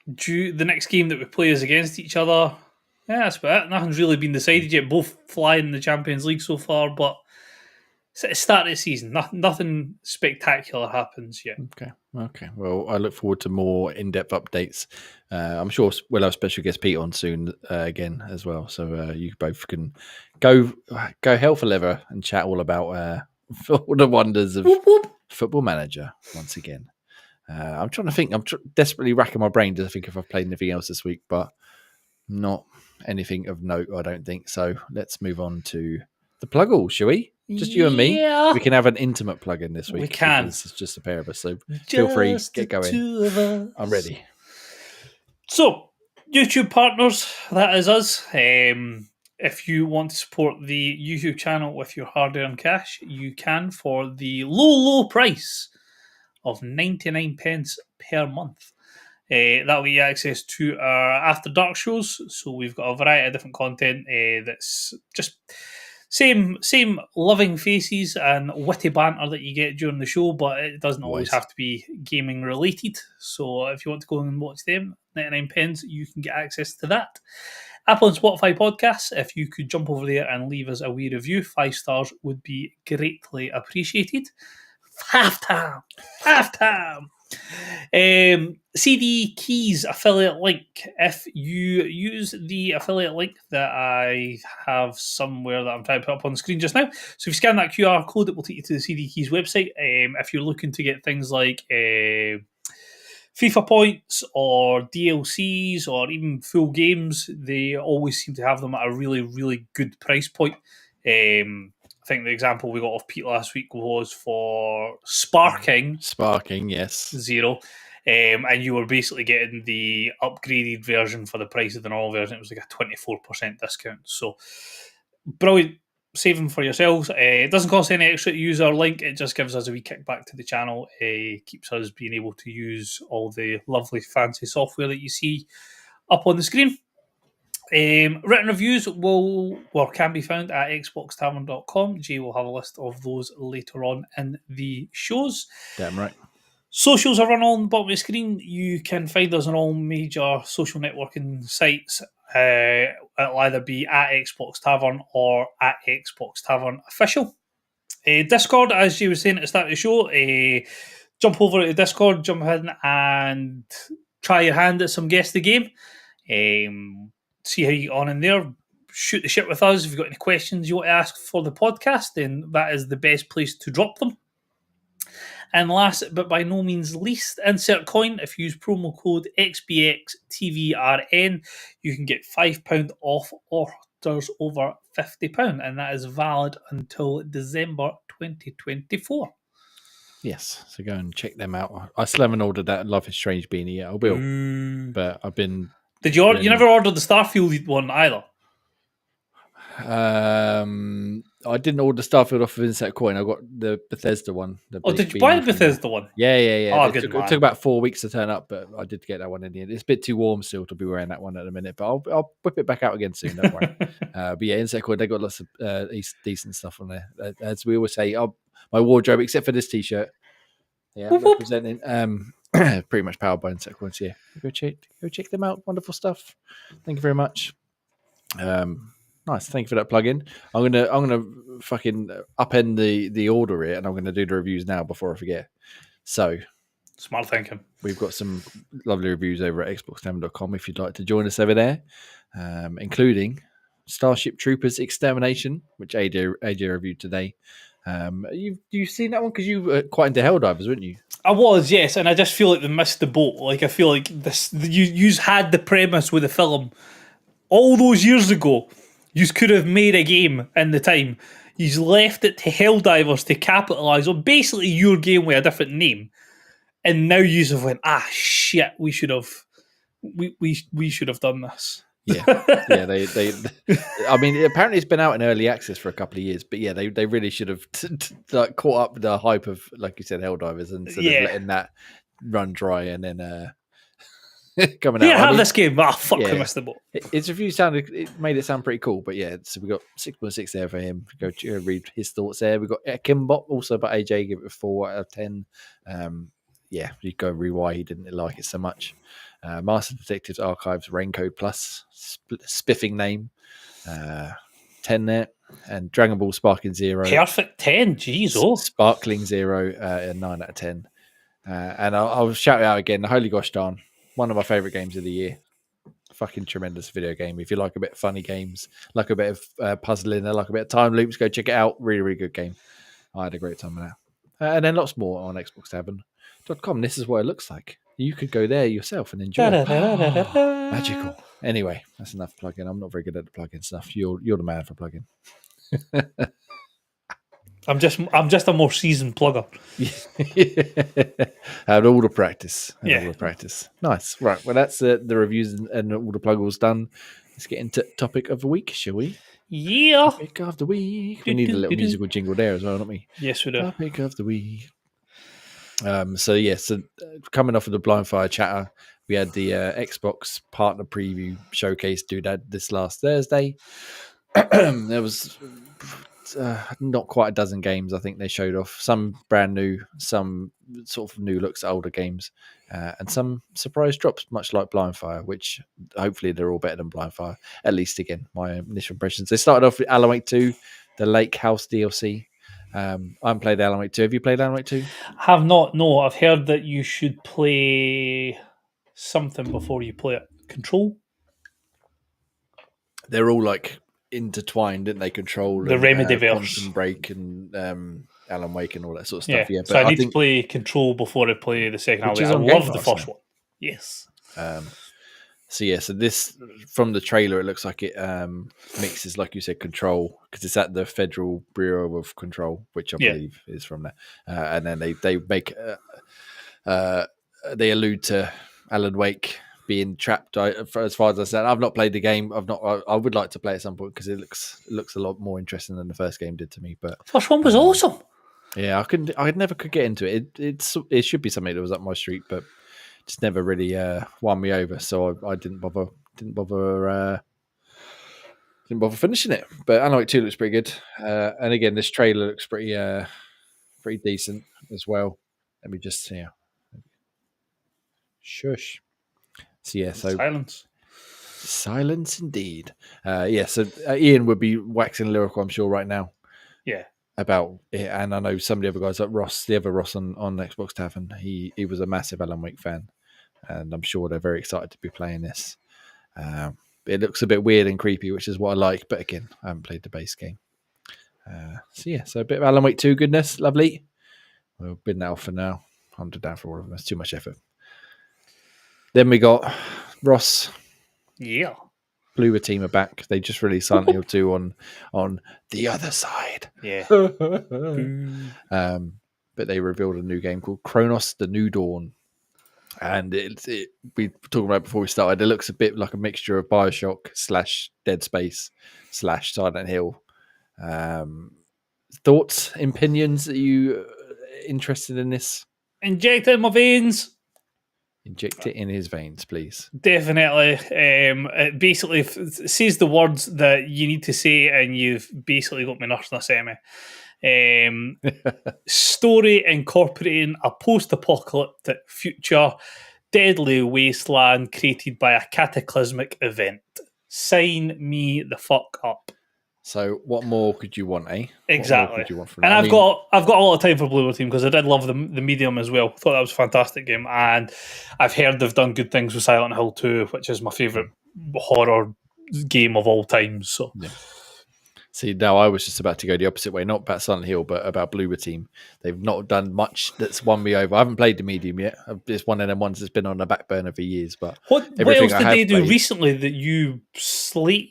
The next game that we play is against each other. Yeah, that's about it. Nothing's really been decided yet. Both flying in the Champions League so far, but it's the start of the season. Nothing spectacular happens yet. Okay. Well, I look forward to more in-depth updates. I'm sure we'll have special guest Pete on soon again as well. So you both can go hell for leather and chat all about all the wonders of Football Manager once again. I'm trying to think. I'm desperately racking my brain to think if I've played anything else this week, but not anything of note, I don't think. So let's move on to the plug all, shall we? Just you and me. We can have an intimate plug in this week. We can. Because it's just a pair of us. So feel free, get going. I'm ready. So, YouTube partners, that is us. If you want to support the YouTube channel with your hard-earned cash, you can for the low price of 99 pence per month. That'll get you access to our After Dark shows. So we've got a variety of different content that's just same loving faces and witty banter that you get during the show, but it doesn't always have to be gaming related. So if you want to go and watch them, 99 pence, you can get access to that. Apple and Spotify podcasts, if you could jump over there and leave us a wee review, 5 stars would be greatly appreciated. Halftime. CD Keys affiliate link. If you use the affiliate link that I have somewhere that I'm trying to put up on the screen just now, so if you scan that QR code, it will take you to the CD Keys website. If you're looking to get things like FIFA points or DLCs or even full games, they always seem to have them at a really, really good price point. I think the example we got off Pete last week was for Sparking, yes. 0. And you were basically getting the upgraded version for the price of the normal version. It was like a 24% discount. So, brilliant saving for yourselves. It doesn't cost any extra to use our link. It just gives us a wee kickback to the channel. Keeps us being able to use all the lovely fancy software that you see up on the screen. Written reviews can be found at xboxtavern.com. Jay will have a list of those later on in the shows. Damn right. Socials are run on the bottom of the screen. You can find us on all major social networking sites. It'll either be at Xbox Tavern or at Xbox Tavern Official. Discord, as Jay was saying at the start of the show, jump over to Discord, jump in and try your hand at some Guess the Game. See how you get on in there. Shoot the shit with us. If you've got any questions you want to ask for the podcast, then that is the best place to drop them. And last but by no means least, insert coin. If you use promo code XBXTVRN, you can get £5 off orders over £50, and that is valid until December 2024. Yes, so go and check them out. I still haven't ordered that Life is Strange beanie yet. I will, but I've been... Did you order? You never ordered the Starfield one either? I didn't order Starfield off of Insect Coin. I got the Bethesda one. Did you buy the Bethesda one? Yeah. Oh, it took about 4 weeks to turn up, but I did get that one in the end. It's a bit too warm still to be wearing that one at the minute, but I'll whip it back out again soon. Don't worry. But yeah, Insect Coin, they got lots of decent stuff on there. As we always say, my wardrobe, except for this t-shirt, representing pretty much powered by Insect Coin. So yeah, go check them out. Wonderful stuff. Thank you very much. Nice, thank you for that plug-in. I'm gonna fucking upend the order here, and I'm gonna do the reviews now before I forget. So, smart thinking. We've got some lovely reviews over at xboxtavern.com if you'd like to join us over there, including Starship Troopers Extermination, which AJ reviewed today. You've seen that one because you were quite into Helldivers, weren't you? I was, yes, and I just feel like they missed the boat. Like I feel like you had the premise with the film all those years ago. You could have made a game in the time. You left it to Helldivers to capitalise on basically your game with a different name, and now you have went, shit, we should have done this. Yeah. They I mean, apparently it's been out in early access for a couple of years, but yeah, they really should have caught up with the hype of, like you said, Helldivers, instead of letting that run dry and then coming out. Have this game. I missed the boat. His review made it sound pretty cool, but yeah, so we got 6.6 there for him. Go read his thoughts there. We got Kimbot also by AJ, give it a 4 out of 10. You go read why he didn't like it so much. Master Detectives Archives Raincode Plus, spiffing name, 10 there, and Dragon Ball Sparking 0. Perfect 10, jeez, Sparkling 0, 9 out of 10. And I'll shout it out again, the Holy Gosh Darn. One of my favourite games of the year. Fucking tremendous video game. If you like a bit of funny games, like a bit of puzzling, like a bit of time loops, go check it out. Really, really good game. I had a great time with that. And then lots more on xboxtavern.com. This is what it looks like. You could go there yourself and enjoy. Magical. Anyway, that's enough plugging. I'm not very good at the plug-in stuff. You're the man for plugging. I'm just a more seasoned plugger. Had all the practice. Yeah. All the practice. Nice. Right. Well, that's the reviews and all the pluggables done. Let's get into topic of the week, shall we? Yeah. Topic of the week. We need a little musical jingle there as well, don't we? Yes, we do. Topic of the week. So coming off of the Blind Fire chatter, we had the Xbox partner preview showcase do that this last Thursday. There was not quite a dozen games I think they showed off. Some brand new, some sort of new looks at older games, and some surprise drops, much like Blind Fire, which hopefully they're all better than Blind Fire. At least, again, my initial impressions. They started off with Alan Wake 2, the Lake House DLC. I haven't played Alan Wake 2. Have you played Alan Wake 2? Have not. No, I've heard that you should play something before you play it. Control? They're all like intertwined, didn't they? Control, the Remedyverse, Quantum Break, and Alan Wake, and all that sort of stuff. Yeah, so I need to play Control before I play the second half. I love the first one. Yes. So this from the trailer, it looks like it mixes, like you said, Control, because it's at the Federal Bureau of Control, which I believe is from there. And then they make they allude to Alan Wake being trapped. As far as I said, I've not played the game. I would like to play at some point because it looks a lot more interesting than the first game did to me. But first one was awesome. Yeah, I never could get into it. It should be something that was up my street, but just never really won me over. So I didn't bother finishing it. But Alan Wake 2 looks pretty good. And again, this trailer looks pretty decent as well. Let me just see. Shush. So silence indeed. So Ian would be waxing lyrical, I'm sure, right now. Yeah. About it, and I know some of the other guys, like Ross, the other Ross on Xbox Tavern, he was a massive Alan Wake fan, and I'm sure they're very excited to be playing this. It looks a bit weird and creepy, which is what I like, but again, I haven't played the base game. So a bit of Alan Wake 2 goodness, lovely. We'll bin that off for now. 100 down for all of them. It's too much effort. Then we got Ross. Yeah. Bluer team are back. They just released Silent Hill 2 on the other side. Yeah. But they revealed a new game called Kronos: The New Dawn. And we were talking about before we started, it looks a bit like a mixture of BioShock / Dead Space / Silent Hill. Thoughts, opinions? Are you interested in this? Inject it in my veins. Inject it in his veins, please. Definitely. It basically says the words that you need to say, and you've basically got me nursing a semi. Story incorporating a post-apocalyptic future, deadly wasteland created by a cataclysmic event. Sign me the fuck up. So, what more could you want, eh? Exactly. Could you want from and I've got a lot of time for Bluer Team because I did love the medium as well. Thought that was a fantastic game, and I've heard they've done good things with Silent Hill 2, which is my favourite horror game of all time. So, yeah. See, now I was just about to go the opposite way, not about Silent Hill, but about Bluer Team. They've not done much that's won me over. I haven't played the medium yet. It's one of them ones that's been on the back burner for years. But what else did they do recently that you slated?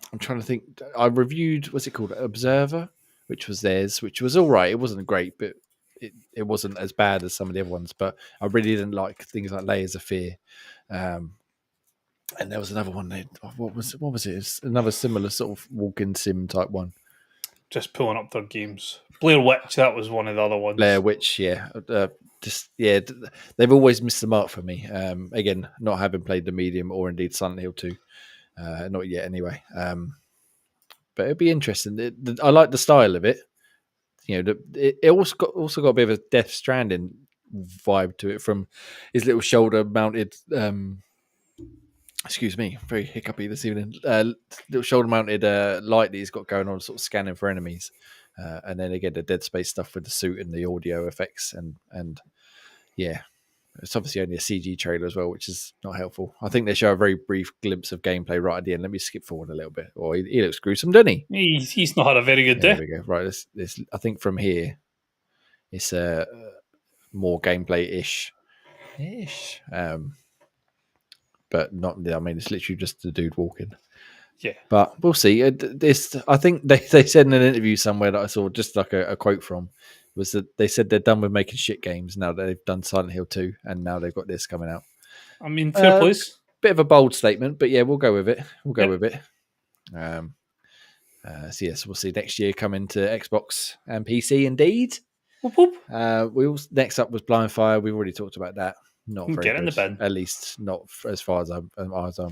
I'm trying to think. I reviewed, what's it called? Observer, which was theirs, which was all right. It wasn't great, but it wasn't as bad as some of the other ones. But I really didn't like things like Layers of Fear. And there was another one. What was it? It's another similar sort of walk-in sim type one. Just pulling up their games. Blair Witch, that was one of the other ones. Blair Witch, yeah. They've always missed the mark for me. Again, not having played the medium or indeed Silent Hill 2. Not yet, anyway. But it'd be interesting. I like the style of it. You know, it also got a bit of a Death Stranding vibe to it from his little shoulder-mounted. Excuse me, very hiccupy this evening. Little shoulder-mounted light that he's got going on, sort of scanning for enemies, and then again the Dead Space stuff with the suit and the audio effects, and yeah. It's obviously only a CG trailer as well, which is not helpful. I think they show a very brief glimpse of gameplay right at the end. Let me skip forward a little bit. He looks gruesome, doesn't he? He's not had a very good day. There we go. Right, this I think from here, it's more gameplay-ish. But not. I mean, it's literally just the dude walking. Yeah. But we'll see. I think they said in an interview somewhere that I saw, just like a quote from, was that they said they're done with making shit games now that they've done Silent Hill 2, and now they've got this coming out. I mean, fair place. Bit of a bold statement, but yeah, we'll go with it. We'll go Yep. with it. So yes, we'll see next year coming to Xbox and PC. Indeed. Whoop, whoop. Next up was Blind Fire. We've already talked about that. Not very Get in good, the bin. at least not as far as I'm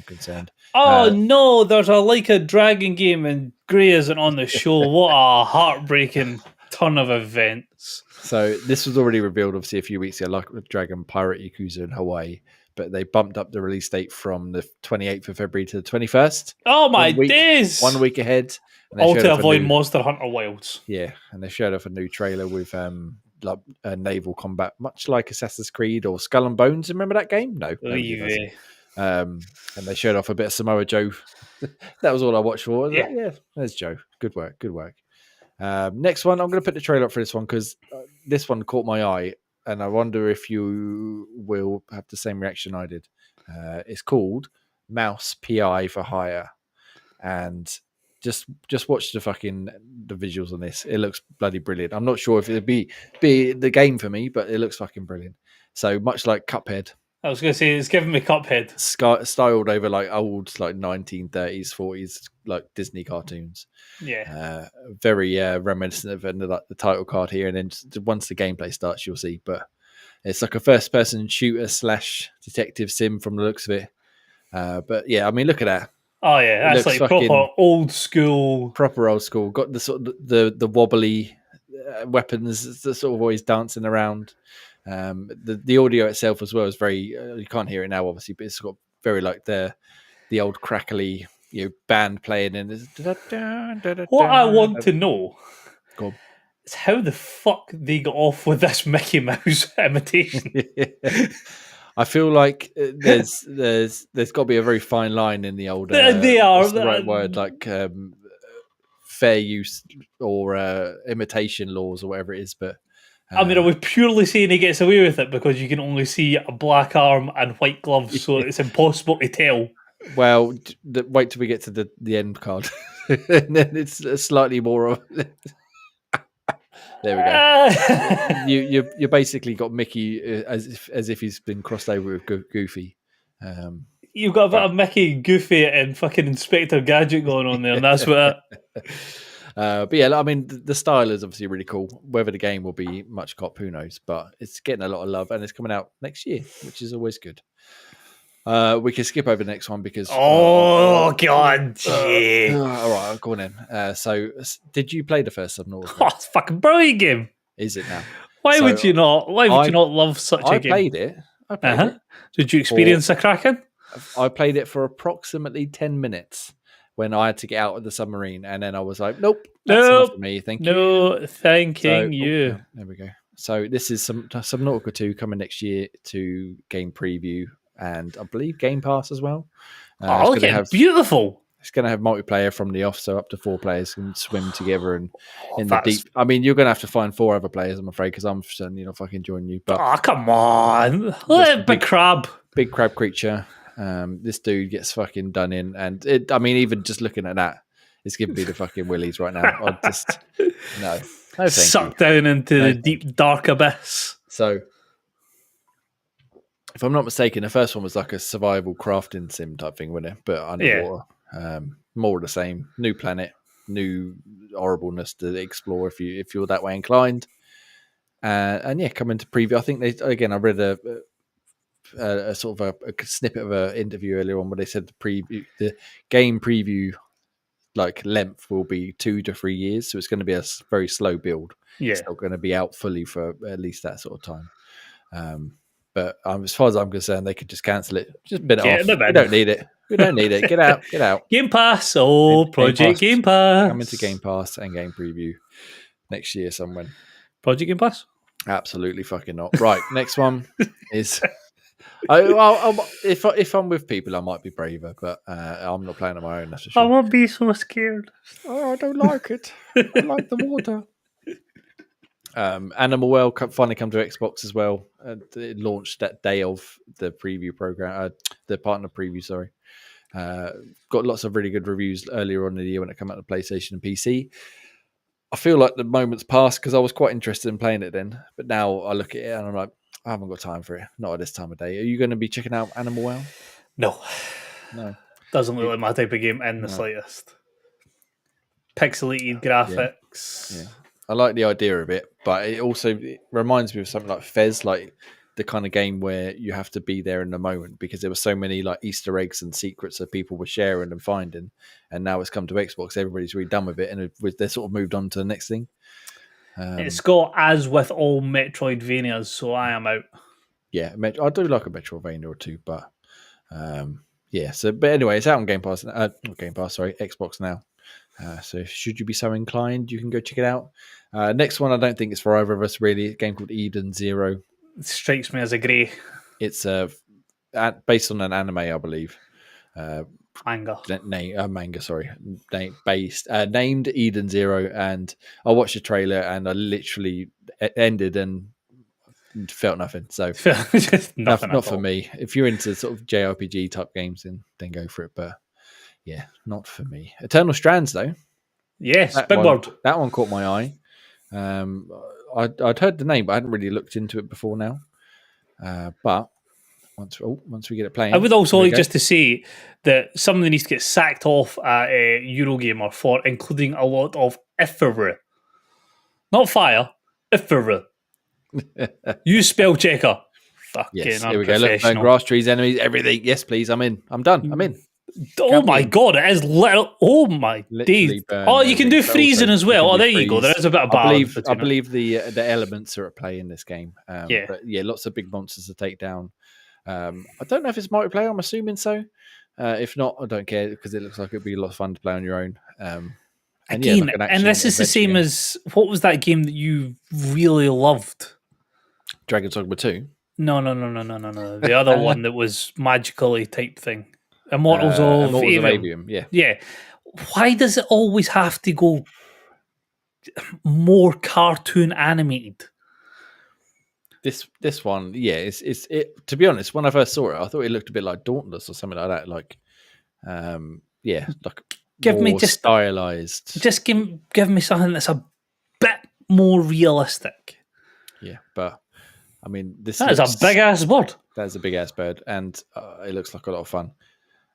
concerned. Oh no, there's a Dragon game and Gray isn't on the show. What a heartbreaking ton of events. So this was already revealed, obviously, a few weeks ago, like with Dragon Pirate Yakuza in Hawaii, but they bumped up the release date from the 28th of February to the 21st. Oh my days! 1 week ahead. All to avoid Monster Hunter Wilds. Yeah, and they showed off a new trailer with like naval combat, much like Assassin's Creed or Skull and Bones. Remember that game? No. And they showed off a bit of Samoa Joe. That was all I watched for. Yeah, there's Joe. Good work. Next one, I'm going to put the trailer up for this one because this one caught my eye, and I wonder if you will have the same reaction I did. It's called Mouse PI for Hire, and just watch the visuals on this. It looks bloody brilliant. I'm not sure if it'd be the game for me, but it looks fucking brilliant. So much like Cuphead. I was going to say, it's giving me Cuphead. Styled over like old, like 1930s, 40s, like Disney cartoons. Yeah. Very reminiscent of the title card here. And then once the gameplay starts, you'll see. But it's like a first-person shooter / detective sim from the looks of it. But yeah, I mean, look at that. Oh yeah, that's like proper old school. Proper old school. Got the sort of the wobbly weapons that sort of always dancing around. The audio itself as well is very. You can't hear it now, obviously, but it's got very like the old crackly band playing. And what I want to know is how the fuck they got off with this Mickey Mouse imitation. I feel like there's got to be a very fine line in the old. They are what's the right word, like fair use or imitation laws or whatever it is. But I mean, I was purely saying he gets away with it because you can only see a black arm and white gloves, so it's impossible to tell. Well, wait till we get to the end card, and then it's slightly more of. There we go. You basically got Mickey as if he's been crossed over with Goofy. You've got a bit of Mickey, Goofy, and fucking Inspector Gadget going on there, and that's what. But yeah, I mean, the style is obviously really cool. Whether the game will be much cop, who knows? But it's getting a lot of love, and it's coming out next year, which is always good. We can skip over the next one because God, yeah. All right, go on in. So, did you play the first Subnautica? Oh, it's a fucking brilliant game. Is it now? Why would you not? Why would you not love such a game? I played it. Did you experience a Kraken? I played it for approximately 10 minutes when I had to get out of the submarine, and then I was like, "Nope, that's enough for me. Thank you." No, thanking you. There we go. So this is Subnautica 2 coming next year to game preview. And I believe Game Pass as well. Beautiful. It's going to have multiplayer from the off, so up to 4 players can swim together and in the deep. I mean, you're going to have to find 4 other players, I'm afraid, because I'm certainly not fucking joining you. But come on, big crab creature. This dude gets fucking done in, and I mean, even just looking at that, it's giving me the fucking willies right now. I just no, sucked down into the deep dark abyss. So. If I'm not mistaken, the first one was like a survival crafting sim type thing, wasn't it? But underwater, more of the same. New planet, new horribleness to explore if you're that way inclined. And yeah, coming to preview. I think I read a sort of a snippet of an interview earlier on where they said the game preview like length will be 2 to 3 years, so it's going to be a very slow build. Yeah, it's not going to be out fully for at least that sort of time. But as far as I'm concerned, they could just cancel it. Just bin it off. We don't need it. We don't need it. Get out. Game Pass. Project Game Pass. Coming to Game Pass and Game Preview next year somewhere. Project Game Pass? Absolutely fucking not. Right, next one is... if I'm with people, I might be braver, but I'm not playing on my own, that's for sure. I won't be so scared. Oh, I don't like it. I like the water. Animal World finally come to Xbox as well. It launched that day of the preview program, the partner preview. Sorry, got lots of really good reviews earlier on in the year when it came out to PlayStation and PC. I feel like the moment's passed because I was quite interested in playing it then, but now I look at it and I'm like, I haven't got time for it. Not at this time of day. Are you going to be checking out Animal World? No. Doesn't look like my type of game in the slightest. Pixelated graphics. Yeah. I like the idea of it, but it also reminds me of something like Fez, like the kind of game where you have to be there in the moment because there were so many like Easter eggs and secrets that people were sharing and finding, and now it's come to Xbox. Everybody's really done with it, and they're sort of moved on to the next thing. It's got, as with all Metroidvanias, so I am out. Yeah, I do like a Metroidvania or two, but yeah. So, but anyway, it's out on Game Pass. Not Game Pass, sorry, Xbox now. So should you be so inclined, you can go check it out. Next one, I don't think it's for either of us really. A game called Eden Zero. It strikes me as a grey. It's based on an anime, I believe. Manga. Manga, sorry. Named Eden Zero, and I watched the trailer and I literally ended and felt nothing. So just nothing not for me. If you're into sort of JRPG type games, then go for it. But yeah, not for me. Eternal Strands, though. Yes, big word. That one caught my eye. I'd heard the name, but I hadn't really looked into it before now. But once we get it playing, I would also like just to say that somebody needs to get sacked off at Eurogamer for including a lot of ifera. Not fire, ifera. Use spell checker. Fucking yes, here we go. Look, grass, trees, enemies, everything. Yes, please. I'm in. I'm done. I'm in. Oh my god, it is little. Oh my days. Oh, you can do freezing as well. Oh, there you go. There is a bit of balance. I believe the elements are at play in this game. But yeah, lots of big monsters to take down. I don't know if it's multiplayer. I'm assuming so. If not, I don't care because it looks like it'd be a lot of fun to play on your own. Again, and this is the same as what was that game that you really loved? Dragon's Dogma 2. No. The other one that was magically type thing. Immortals of Avium. Yeah. Why does it always have to go more cartoon animated? This one, yeah, it's to be honest, when I first saw it, I thought it looked a bit like Dauntless or something like that. Like, like give me just stylized. Just give me something that's a bit more realistic. Yeah, but I mean, that is a big ass bird. That is a big ass bird, and it looks like a lot of fun.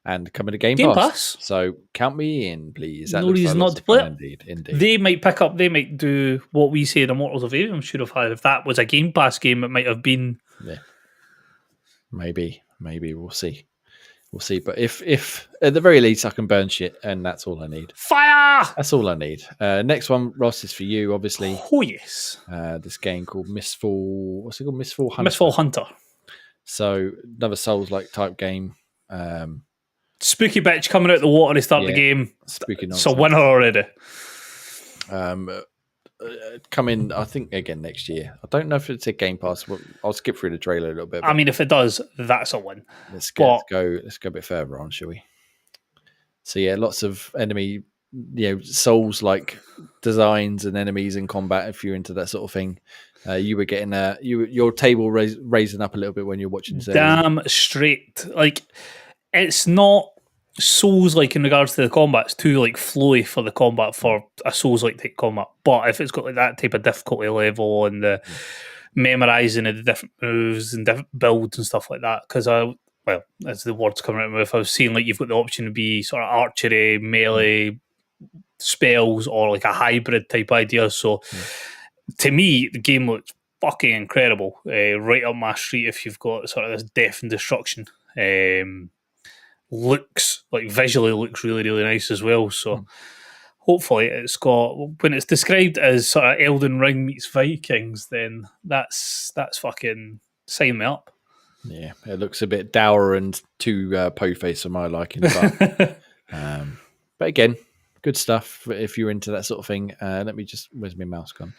And coming to Game Pass. So count me in, please. No reason not to play it. Indeed. They might do what we say the Immortals of Avium should have had. If that was a Game Pass game, it might have been. Yeah. Maybe we'll see. But if at the very least I can burn shit, and that's all I need. Fire! That's all I need. Next one, Ross, is for you, obviously. Oh yes. This game called Mistfall. What's it called? Mistfall Hunter. Mistfall Hunter. So another Souls-like type game. Spooky bitch coming out the water to start the game. Spooky nonsense. So winner already. Coming, I think, again next year. I don't know if it's a Game Pass. I'll skip through the trailer a little bit. I mean, if it does, that's a win. Let's go a bit further on, shall we? So yeah, lots of enemy, Souls-like designs and enemies in combat. If you're into that sort of thing, you were getting your table raising up a little bit when you're watching. Damn straight, like. It's not Souls-like in regards to the combat. It's too flowy for the combat for a Souls-like type combat. But if it's got that type of difficulty level and the memorizing of the different moves and different builds and stuff like that, because as the word's coming out with, I was seeing you've got the option to be sort of archery, melee, spells, or a hybrid type idea. So to me, the game looks fucking incredible. Right up my street if you've got sort of this death and destruction. Looks visually looks really, really nice as well. So hopefully it's got, when it's described as sort of Elden Ring meets Vikings, then that's fucking sign me up. Yeah, it looks a bit dour and too po-faced for my liking, but again, good stuff if you're into that sort of thing. Where's my mouse gone?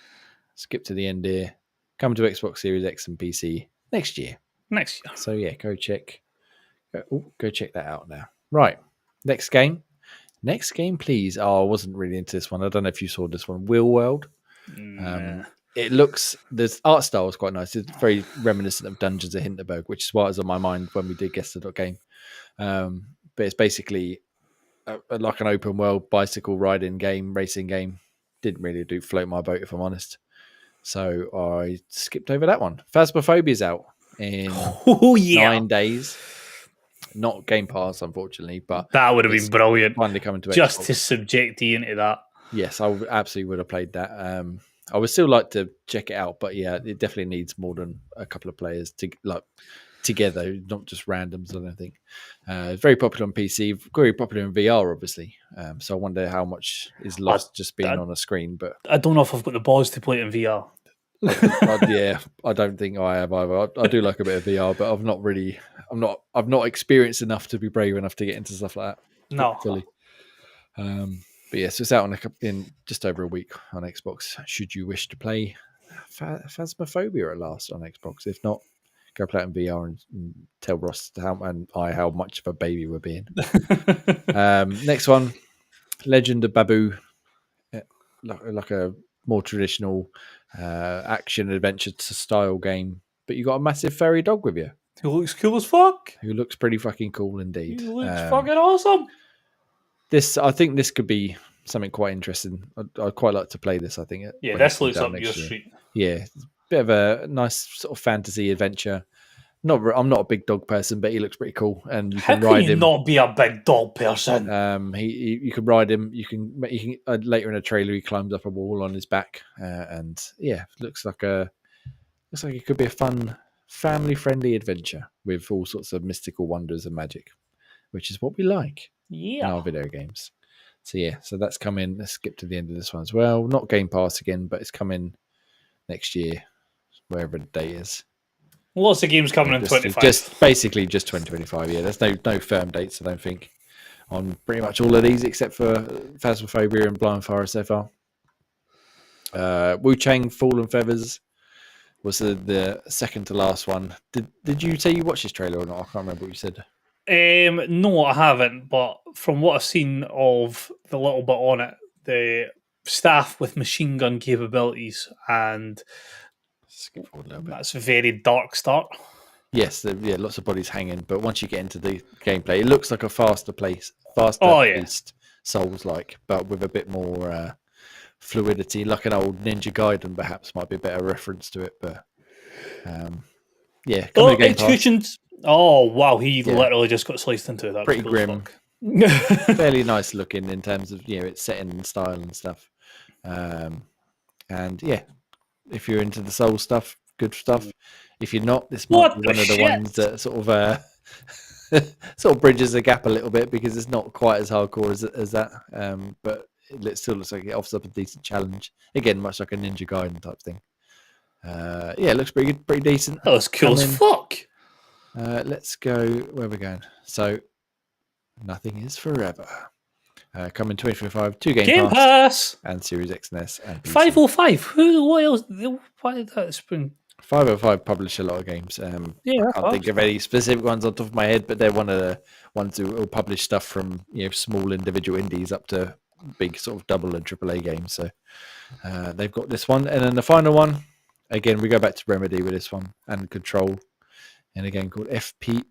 Skip to the end here. Come to Xbox Series X and PC next year. So yeah, go check that out now. Right, next game, please. Oh, I wasn't really into this one. I don't know if you saw this one. Wheel World. it looks, the art style is quite nice. It's very reminiscent of Dungeons of Hinterberg, which is why it was on my mind when we did guess the game. But it's basically like an open world bicycle riding game, racing game. Didn't really do float my boat, if I'm honest. So I skipped over that one. Phasmophobia's out in 9 days. Not Game Pass, unfortunately, but that would have been brilliant. Finally coming to just Xbox. to subject you into that. Yes, I absolutely would have played that. I would still like to check it out, but yeah, it definitely needs more than a couple of players to like together, not just randoms. I don't think. It's very popular on PC, very popular in VR, obviously. So I wonder how much is lost just being on a screen. But I don't know if I've got the balls to play it in VR. Yeah, I don't think I have either. I do like a bit of VR, but I've not experienced enough to be brave enough to get into stuff like that. No. Fully. But yeah, so it's out in just over a week on Xbox. Should you wish to play Phasmophobia at last on Xbox? If not, go play it in VR and tell Ross how much of a baby we're being. Next one, Legend of Babu, like a more traditional action adventure style game, but you got a massive furry dog with you who looks cool as fuck. Who looks pretty fucking cool indeed. He looks fucking awesome. I think this could be something quite interesting. I'd quite like to play this. I think. Yeah, this looks up your street. Yeah, bit of a nice sort of fantasy adventure. I'm not a big dog person, but he looks pretty cool, and you can ride him. Not be a big dog person. You can ride him. You can later in a trailer he climbs up a wall on his back, and yeah, looks like it could be a fun, family-friendly adventure with all sorts of mystical wonders and magic, which is what we like in our video games. So yeah, so that's coming. Let's skip to the end of this one as well. Not Game Pass again, but it's coming next year, wherever the date is. Lots of games coming in 25. Just basically just 2025. Yeah, there's no firm dates, I don't think, on pretty much all of these except for Phasmophobia and Blind Forest so far. Wu Chang Fallen Feathers was the second to last one. Did you say you watched this trailer or not? I can't remember what you said. No, I haven't. But from what I've seen of the little bit on it, the staff with machine gun capabilities and skip forward a little bit. That's a very dark start. Yes, lots of bodies hanging, but once you get into the gameplay, it looks like a faster paced Souls-like, but with a bit more fluidity, like an old Ninja Gaiden, perhaps might be a better reference to it. But Executions. Oh wow, he literally just got sliced into that. Pretty grim, fairly nice looking in terms of its setting and style and stuff. And yeah. If you're into the soul stuff, good stuff. If you're not, this might be one of the ones that sort of bridges the gap a little bit because it's not quite as hardcore as that. But it still looks like it offers up a decent challenge. Again, much like a Ninja Gaiden type thing. It looks pretty good, pretty decent. That was cool as fuck. Let's go where we're going. So, Nothing is Forever. Coming 2025, 2 Game Pass and Series X and S and PC. 505. What else? Why did that spring? 505 publish a lot of games. I can't think of any specific ones on top of my head, but they're one of the ones who will publish stuff from small individual indies up to big sort of double and triple A games. So they've got this one, and then the final one. Again, we go back to Remedy with this one and Control in a game called FBC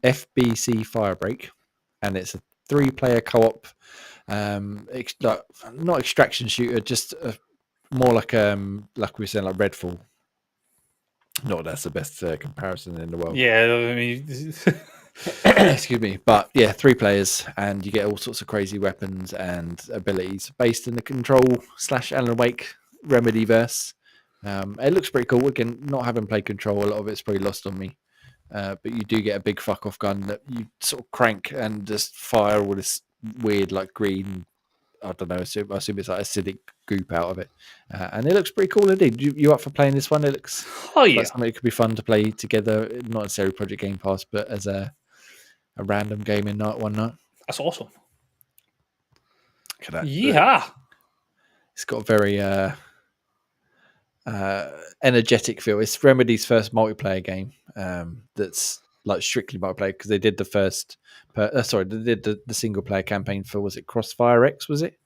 Firebreak, and it's a 3-player co-op. Not extraction shooter, just more like we were saying, like Redfall. Not that's the best comparison in the world. Yeah, I mean, excuse me, but yeah, 3 players, and you get all sorts of crazy weapons and abilities based in the Control/Alan Wake Remedy verse. It looks pretty cool. Again, not having played Control, a lot of it's probably lost on me. But you do get a big fuck off gun that you sort of crank and just fire all this weird, like green, I don't know, I assume it's like acidic goop out of it. And it looks pretty cool indeed. You up for playing this one? It looks like something that could be fun to play together, not necessarily Project Game Pass, but as a random gaming night one night. That's awesome. Yeah. It's got a very energetic feel. It's Remedy's first multiplayer game that's like strictly multiplayer because they did the first they did the single player campaign for, was it Crossfire X, was it?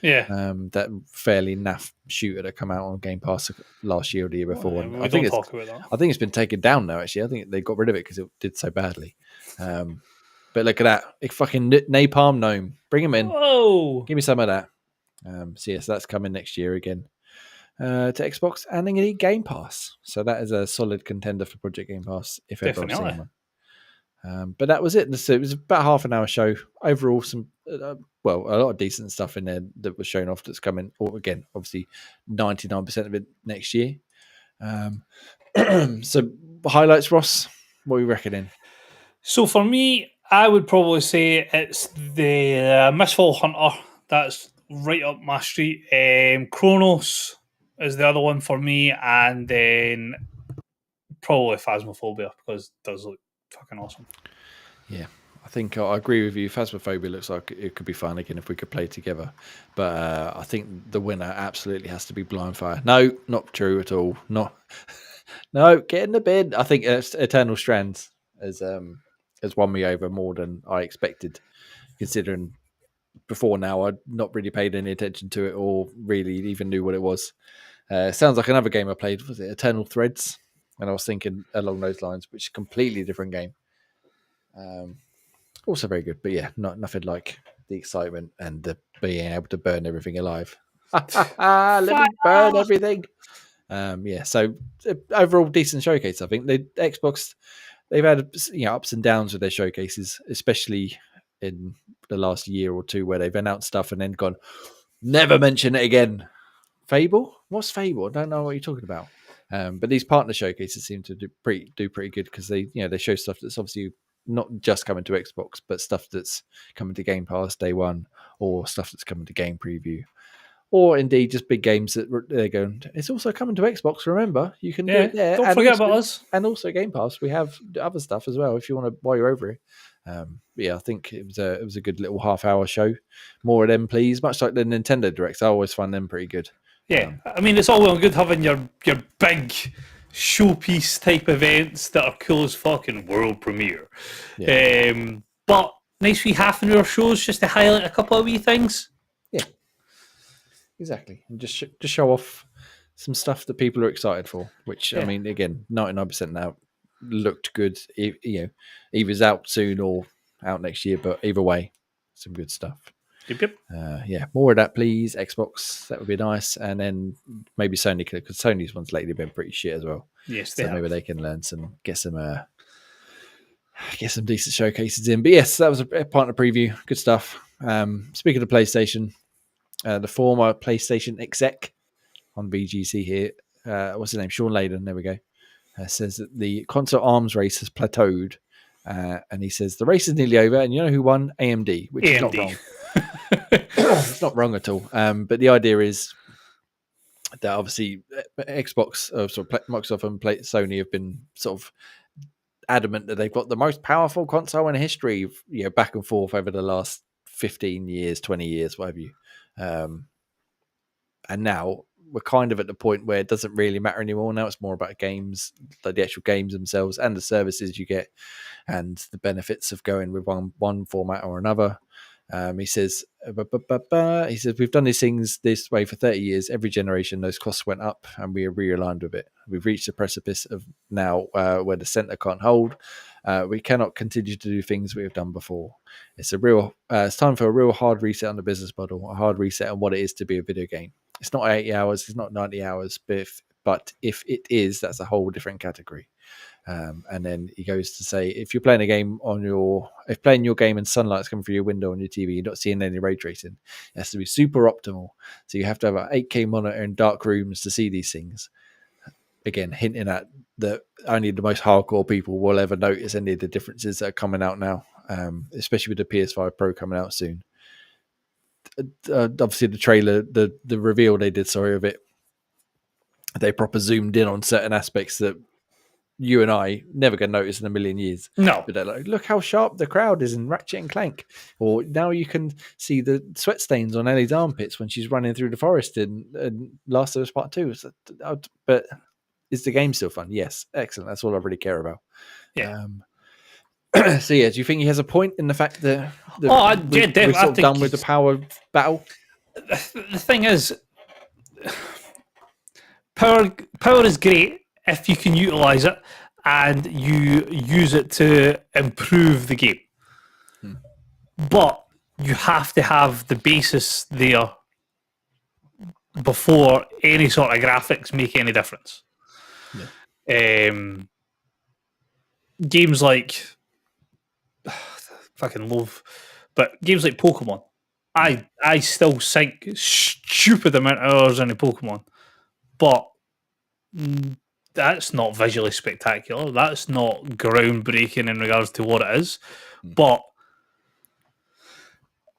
Yeah. That fairly naff shooter that come out on Game Pass last year or the year before. We don't talk about that. I think it's been taken down now. Actually, I think they got rid of it because it did so badly. But look at that, it fucking Napalm Gnome. Bring him in. Whoa! Give me some of that. So yes, that's coming next year again to Xbox and indeed Game Pass. So that is a solid contender for Project Game Pass if ever I've seen one. But that was it. So it was about half an hour show. Overall, some a lot of decent stuff in there that was shown off that's coming. Or again, obviously, 99% of it next year. So highlights, Ross. What are we reckoning? So for me, I would probably say it's the Mistfall Hunter. That's right up my street. Chronos is the other one for me, and then probably Phasmophobia because it does look fucking awesome. Yeah, I think I agree with you. Phasmophobia looks like it could be fun again if we could play together. But I think the winner absolutely has to be Blindfire. No, not true at all. No, get in the bin. I think Eternal Strands has won me over more than I expected, considering before now I'd not really paid any attention to it or really even knew what it was. Sounds like another game I played. Was it Eternal Threads? And I was thinking along those lines, which is a completely different game. Also very good, but yeah, nothing like the excitement and the being able to burn everything alive. Let me burn everything. So overall decent showcase. I think the Xbox, they've had ups and downs with their showcases, especially in the last year or two, where they've announced stuff and then gone, never mention it again. Fable? What's Fable? I don't know what you're talking about. But these partner showcases seem to do pretty good because they show stuff that's obviously not just coming to Xbox, but stuff that's coming to Game Pass day one, or stuff that's coming to Game Preview, or indeed just big games that they're going. It's also coming to Xbox. Remember, you can do it there. Don't forget about us. And also Game Pass. We have other stuff as well if you want to while you're over here. I think it was a good little half-hour show. More of them, please. Much like the Nintendo Directs, I always find them pretty good. Yeah, I mean, it's all well and good having your big showpiece type events that are cool as fucking world premiere. Yeah. But nice wee half an hour shows just to highlight a couple of wee things. Yeah, exactly. And just show off some stuff that people are excited for, which, I mean, again, 99% now looked good. Either it's out soon or out next year, but either way, some good stuff. Yep. More of that, please. Xbox, that would be nice, and then maybe Sony, because Sony's ones lately been pretty shit as well. Yes, so maybe they can learn get some decent showcases in. But yes, that was a partner preview. Good stuff. Speaking of PlayStation, the former PlayStation exec on BGC here, what's his name? Sean Layden. There we go. Says that the console arms race has plateaued, and he says the race is nearly over, and you know who won? AMD, which is not wrong. It's not wrong at all. But the idea is that obviously Xbox, Microsoft and Sony have been sort of adamant that they've got the most powerful console in history, back and forth over the last 15 years, 20 years, whatever you. And now we're kind of at the point where it doesn't really matter anymore. Now it's more about games, like the actual games themselves and the services you get and the benefits of going with one format or another. He says, we've done these things this way for 30 years. Every generation, those costs went up and we are realigned with it. We've reached the precipice of now where the center can't hold. We cannot continue to do things we have done before. It's time for a real hard reset on the business model, a hard reset on what it is to be a video game. It's not 80 hours, it's not 90 hours, but if it is, that's a whole different category. And then he goes to say, if you're playing a game if playing your game and sunlight's coming through your window on your TV, you're not seeing any ray tracing. It has to be super optimal. So you have to have an 8K monitor in dark rooms to see these things. Again, hinting at that only the most hardcore people will ever notice any of the differences that are coming out now, especially with the PS5 Pro coming out soon. Obviously, the trailer, the reveal they did, of it, they proper zoomed in on certain aspects that you and I never going to notice in a million years. No. But they're like, look how sharp the crowd is in Ratchet and Clank. Or now you can see the sweat stains on Ellie's armpits when she's running through the forest in Last of Us Part 2. But is the game still fun? Yes. Excellent. That's all I really care about. Yeah. So, do you think he has a point in the fact that definitely. we're sort of done with the power battle? The thing is, power is great if you can utilize it and you use it to improve the game. But you have to have the basis there before any sort of graphics make any difference. Games like fucking love, but games like Pokemon, I still sink stupid amount of hours into Pokemon, but that's not visually spectacular. That's not groundbreaking in regards to what it is, but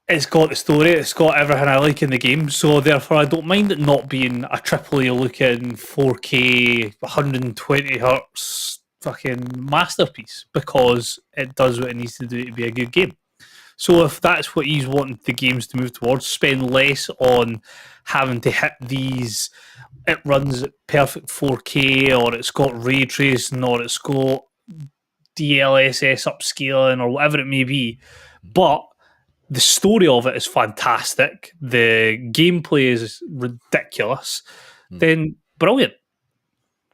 it's got the story, it's got everything I like in the game, so therefore I don't mind it not being a AAA looking 4K 120 hertz fucking masterpiece, because it does what it needs to do to be a good game. So if that's what he's wanting the games to move towards, spend less on having to hit these, it runs at perfect 4K, or it's got ray tracing, or it's got DLSS upscaling, or whatever it may be, but the story of it is fantastic, the gameplay is ridiculous, then brilliant.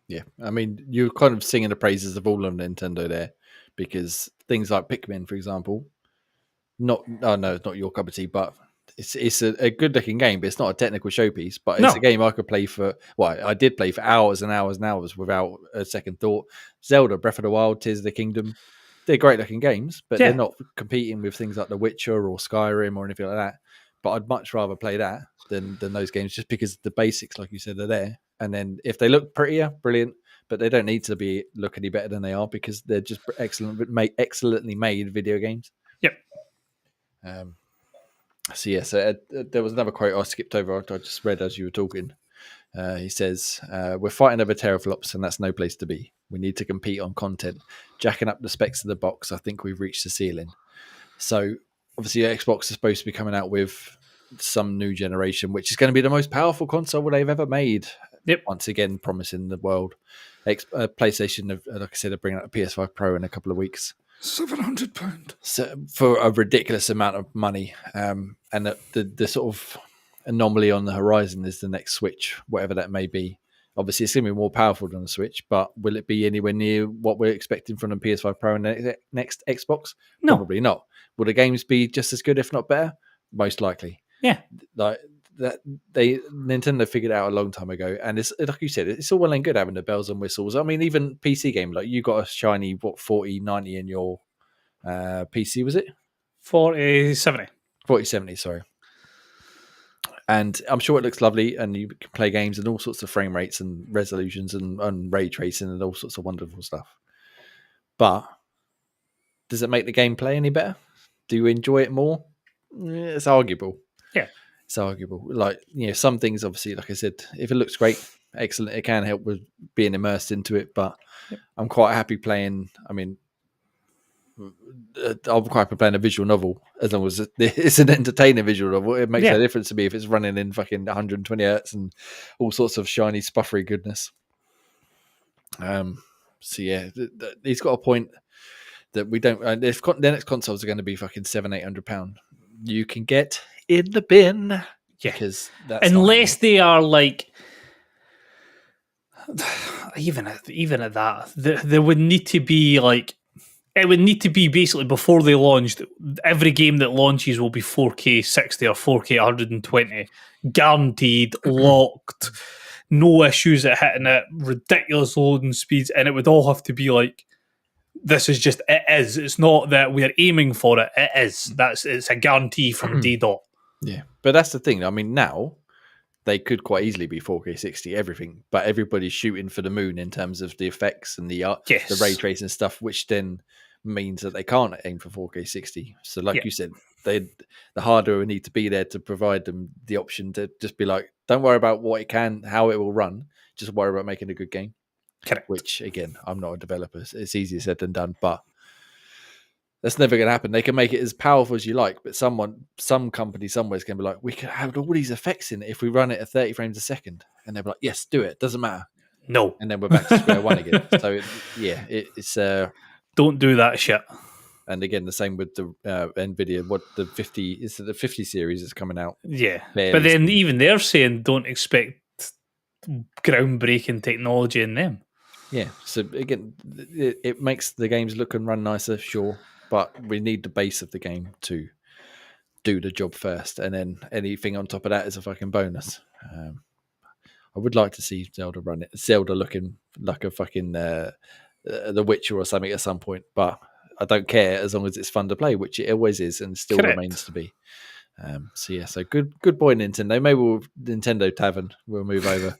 Yeah, I mean, you're kind of singing the praises of all of Nintendo there, because things like Pikmin, for example, no, it's not your cup of tea, but it's a good looking game, but it's not a technical showpiece. But it's a game I could play for. Well, I did play for hours and hours and hours without a second thought. Zelda, Breath of the Wild, Tears of the Kingdom, they're great looking games, but they're not competing with things like The Witcher or Skyrim or anything like that. But I'd much rather play that than those games, just because the basics, like you said, are there. And then if they look prettier, brilliant. But they don't need to look any better than they are, because they're just excellently made video games. Yep. So there was another quote I skipped over. I just read as you were talking. He says, "We're fighting over teraflops, and that's no place to be. We need to compete on content. Jacking up the specs of the box, I think we've reached the ceiling." So obviously, Xbox is supposed to be coming out with some new generation, which is going to be the most powerful console they've ever made. Yep. Once again, promising the world. PlayStation, like I said, are bringing out a PS5 Pro in a couple of weeks. £700 so for a ridiculous amount of money, and the sort of anomaly on the horizon is the next Switch, whatever that may be. Obviously, it's going to be more powerful than the Switch, but will it be anywhere near what we're expecting from the PS5 Pro and the next Xbox? No. Probably not. Will the games be just as good, if not better? Most likely. Yeah. Like that, Nintendo figured it out a long time ago, and it's like you said, it's all well and good having the bells and whistles. I mean, even PC game, like you got a shiny 4090 in your PC, was it 4070? 4070, sorry. And I'm sure it looks lovely, and you can play games and all sorts of frame rates and resolutions and ray tracing and all sorts of wonderful stuff. But does it make the gameplay any better? Do you enjoy it more? It's arguable. Yeah. It's arguable. Like, some things, obviously, like I said, if it looks great, excellent, it can help with being immersed into it. But I'm quite happy playing. I mean, I'm quite happy playing a visual novel, as long as it's an entertaining visual novel. It makes no difference to me if it's running in fucking 120 hertz and all sorts of shiny, spuffery goodness. So yeah, he's got a point that we don't. If the next consoles are going to be fucking £700-800, you can get in the bin. Yeah, because that's unless they are like, even at that, there would need to be like. It would need to be basically before they launched. Every game that launches will be 4K 60 or 4K 120, guaranteed, locked, no issues at hitting it, ridiculous loading speeds, and it would all have to be like, this is just, it is. It's not that we're aiming for it. It is. It's a guarantee from day dot. Yeah, but that's the thing. I mean, now they could quite easily be 4K 60 everything, but everybody's shooting for the moon in terms of the effects and the ray tracing stuff, which then means that they can't aim for 4K 60. So like you said, the hardware will need to be there to provide them the option to just be like, don't worry about how it will run, just worry about making a good game. Correct. Which, again, I'm not a developer, it's easier said than done, but that's never going to happen. They can make it as powerful as you like, but some company somewhere is going to be like, we could have all these effects in it if we run it at 30 frames a second. And they'll be like, yes, do it, doesn't matter. No. And then we're back to square one again. So it's don't do that shit. And again, the same with the Nvidia. What the 50 series is coming out. Yeah, fairly but then soon. even they're saying don't expect groundbreaking technology in them. Yeah, so again, it makes the games look and run nicer, sure, but we need the base of the game to do the job first, and then anything on top of that is a fucking bonus. I would like to see Zelda looking like a fucking The Witcher or something at some point, but I don't care as long as it's fun to play, which it always is and still Correct. remains to be. So good boy, Nintendo. Maybe Nintendo Tavern will move over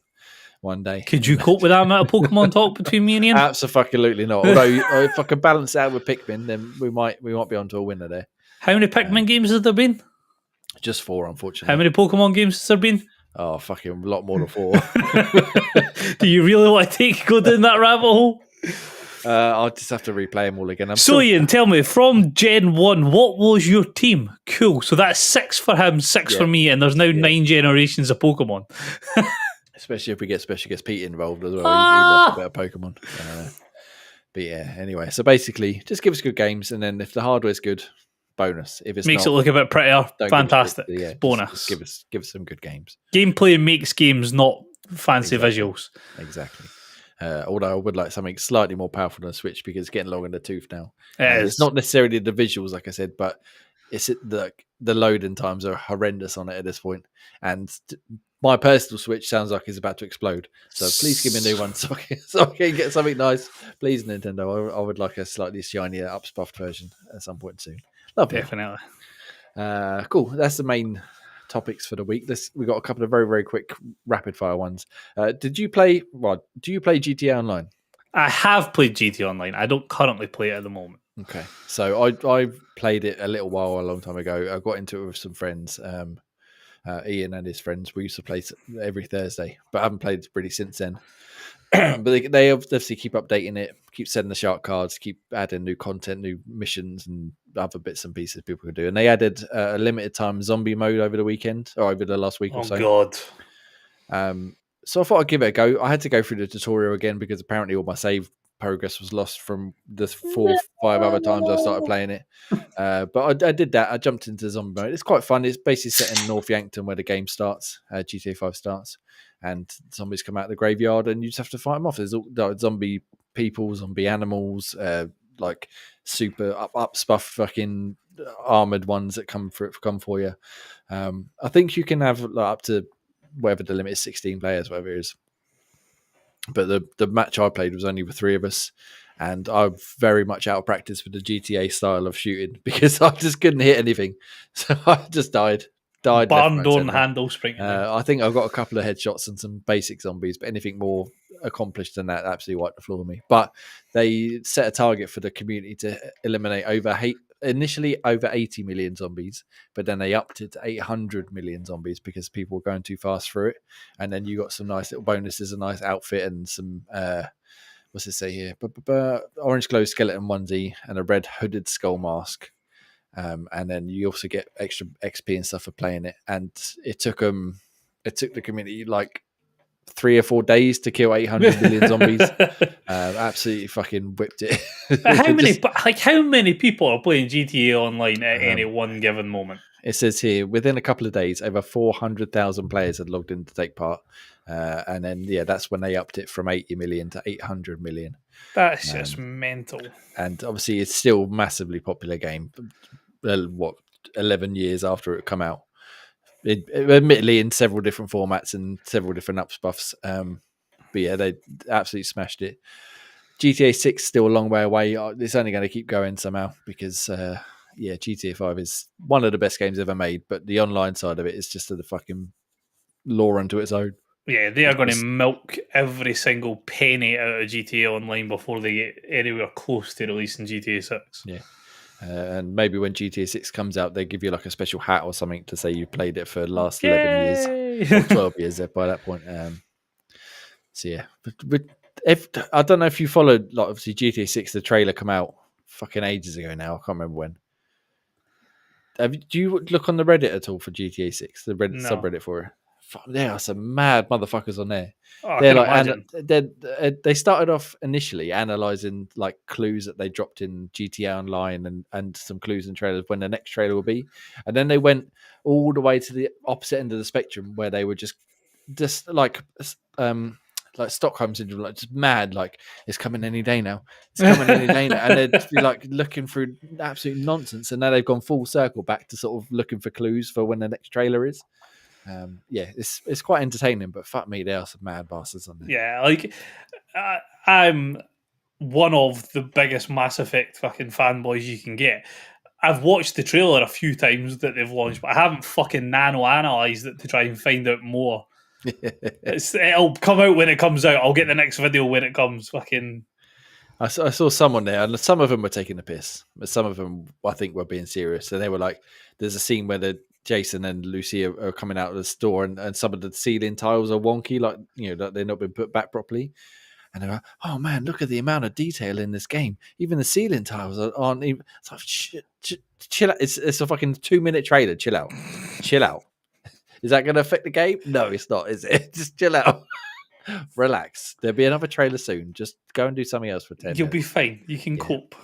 one day. Could you cope with that amount of Pokemon talk between me and Ian? Absolutely not. Although if I could balance it out with Pikmin, then we might be onto a winner there. How many Pikmin games has there been? Just 4, unfortunately. How many Pokemon games has there been? Oh, fucking a lot more than 4. Do you really want to go down that rabbit hole? I'll just have to replay them all again. Ian, tell me, from Gen 1, what was your team? Cool. So that's 6 for him, 6 for me, and there's now 9 generations of Pokemon. Especially if we get Special Guest Pete involved as well. He loves a bit of Pokemon. But yeah, anyway. So basically, just give us good games, and then if the hardware's good, bonus. If it's makes not, it look a bit prettier, fantastic. Bonus. Just give us some good games. Gameplay makes games, not fancy visuals. Exactly. Although I would like something slightly more powerful than a Switch because it's getting long in the tooth now. It's not necessarily the visuals, like I said, but it's the loading times are horrendous on it at this point. And my personal Switch sounds like it's about to explode. So please give me a new one so I can get something nice. Please, Nintendo. I would like a slightly shinier, upspuffed version at some point soon. Lovely. Definitely. Cool. That's the main topics for the week. We got a couple of very, very quick rapid fire ones. Do you play GTA Online? I have played GTA Online. I don't currently play it at the moment. Okay. So I played it a long time ago. I got into it with some friends. Ian and his friends. We used to play every Thursday, but I haven't played really since then. But they obviously keep updating it, keep sending the shark cards, keep adding new content, new missions, and other bits and pieces people can do. And they added a limited time zombie mode over the weekend or over the last week or so. Oh God! So I thought I'd give it a go. I had to go through the tutorial again because apparently all my save progress was lost from the 4 or 5 other times I started playing it. But I did that. I jumped into zombie mode. It's quite fun. It's basically set in North Yankton where the game starts, GTA 5 starts, and zombies come out of the graveyard and you just have to fight them off. There's all zombie people, zombie animals, like super upspuff fucking armored ones that come for you. I think you can have up to whatever the limit is, 16 players, whatever it is. But the match I played was only with 3 of us, and I'm very much out of practice with the GTA style of shooting because I just couldn't hit anything, so I just died. Barn don't handle spring. I think I've got a couple of headshots and some basic zombies, but anything more accomplished than that absolutely wiped the floor with me. But they set a target for the community to eliminate initially over 80 million zombies, but then they upped it to 800 million zombies because people were going too fast through it. And then you got some nice little bonuses, a nice outfit, and some what's it say here? Orange glow skeleton onesie and a red hooded skull mask. And then you also get extra XP and stuff for playing it. And it took the community like 3 or 4 days to kill 800 million zombies. Absolutely fucking whipped it. How many people are playing GTA Online at any one given moment? It says here within a couple of days, over 400,000 players had logged in to take part. And then that's when they upped it from 80 million to 800 million. That's just mental. And obviously, it's still a massively popular game. 11 years after it come out? Admittedly, in several different formats and several different upspuffs. But yeah, they absolutely smashed it. GTA 6 still a long way away. It's only going to keep going somehow because, GTA 5 is one of the best games ever made. But the online side of it is just the fucking lore unto its own. Yeah, they are going to milk every single penny out of GTA Online before they get anywhere close to releasing GTA 6. Yeah. And maybe when GTA 6 comes out, they give you like a special hat or something to say you played it for the last 11 years or 12 years by that point. So yeah, but if I don't know if you followed, like obviously GTA 6, the trailer come out fucking ages ago now. I can't remember when. Do you look on the Reddit at all for GTA 6? The Reddit subreddit for it? there are some mad motherfuckers on there. Oh, I They're can like, imagine. they started off initially analyzing like clues that they dropped in GTA Online and some clues and trailers when the next trailer will be, and then they went all the way to the opposite end of the spectrum where they were just like Stockholm syndrome, like just mad, like it's coming any day now, it's coming any day now, and they'd just be like looking through absolute nonsense, and now they've gone full circle back to sort of looking for clues for when the next trailer is. Yeah, it's quite entertaining, but fuck me, there are some mad bastards on there. Yeah, like I'm one of the biggest Mass Effect fucking fanboys you can get. I've watched the trailer a few times that they've launched, but I haven't fucking nano-analysed it to try and find out more. It'll come out when it comes out. I'll get the next video when it comes. Fucking. I saw someone there, and some of them were taking the piss, but some of them I think were being serious. So they were like, "There's a scene where Jason and Lucy are coming out of the store, and some of the ceiling tiles are wonky, like that they've not been put back properly." And they're like, "Oh man, look at the amount of detail in this game. Even the ceiling tiles aren't even." It's like, chill out. It's a fucking 2-minute trailer. Chill out. Chill out. Is that going to affect the game? No, it's not. Is it? Just chill out. Relax. There'll be another trailer soon. Just go and do something else for 10 You'll minutes. be fine. You can cope.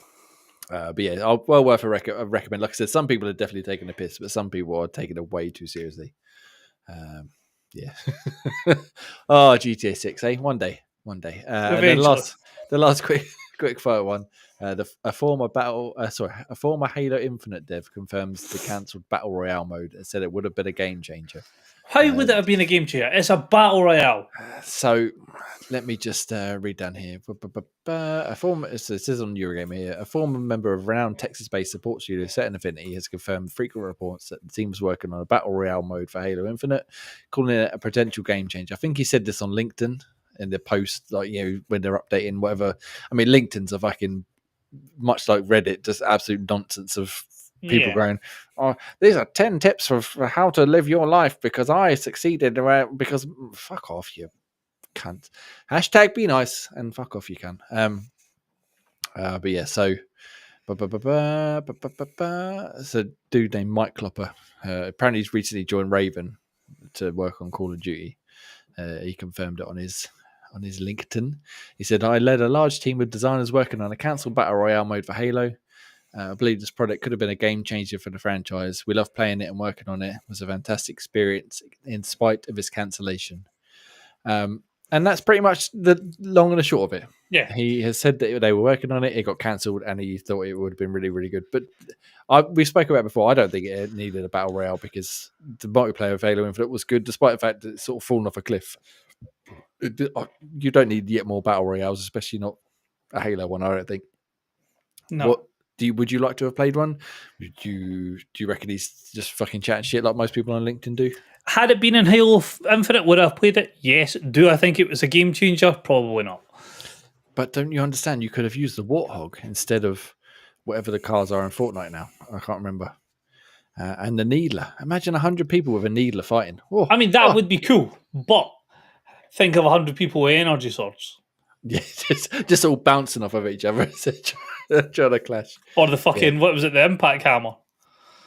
But yeah, well worth a recommend. Like I said, some people are definitely taking the piss, but some people are taking it way too seriously. Yeah. Oh, GTA 6, eh? One day. And then the last quick photo one. A former Halo Infinite dev confirms the cancelled Battle Royale mode and said it would have been a game changer. How would it have been a game changer? It's a Battle Royale. So let me just read down here. It says on Eurogamer here, a former member of renowned Texas-based support studio Set and Affinity has confirmed frequent reports that the team was working on a Battle Royale mode for Halo Infinite, calling it a potential game changer. I think he said this on LinkedIn in the post, when they're updating whatever. I mean, LinkedIn's a fucking, much like Reddit, just absolute nonsense of people going, "Oh, these are 10 tips for how to live your life because I succeeded." Because fuck off, you cunt. Hashtag be nice and fuck off, you can. But yeah, so so dude named Mike Klopper, apparently he's recently joined Raven to work on Call of Duty. He confirmed it on his LinkedIn. He said, "I led a large team of designers working on a cancelled Battle Royale mode for Halo. I believe this product could have been a game changer for the franchise. We love playing it and working on it. It was a fantastic experience in spite of its cancellation." And that's pretty much the long and the short of it. Yeah. He has said that they were working on it. It got cancelled and he thought it would have been really, really good. But we spoke about it before. I don't think it needed a Battle Royale because the multiplayer of Halo Infinite was good, despite the fact that it's sort of fallen off a cliff. You don't need yet more Battle Royales, especially not a Halo one, I don't think. No. Would you like to have played one? Do you reckon he's just fucking chatting shit like most people on LinkedIn do? Had it been in Halo Infinite, would I have played it? Yes. Do I think it was a game changer? Probably not. But don't you understand? You could have used the Warthog instead of whatever the cars are in Fortnite now. I can't remember. And the Needler. Imagine 100 people with a Needler fighting. Oh, I mean, that would be cool. But think of 100 people with energy swords. Yeah, just all bouncing off of each other, trying to clash. Or the fucking, what was it, the impact hammer?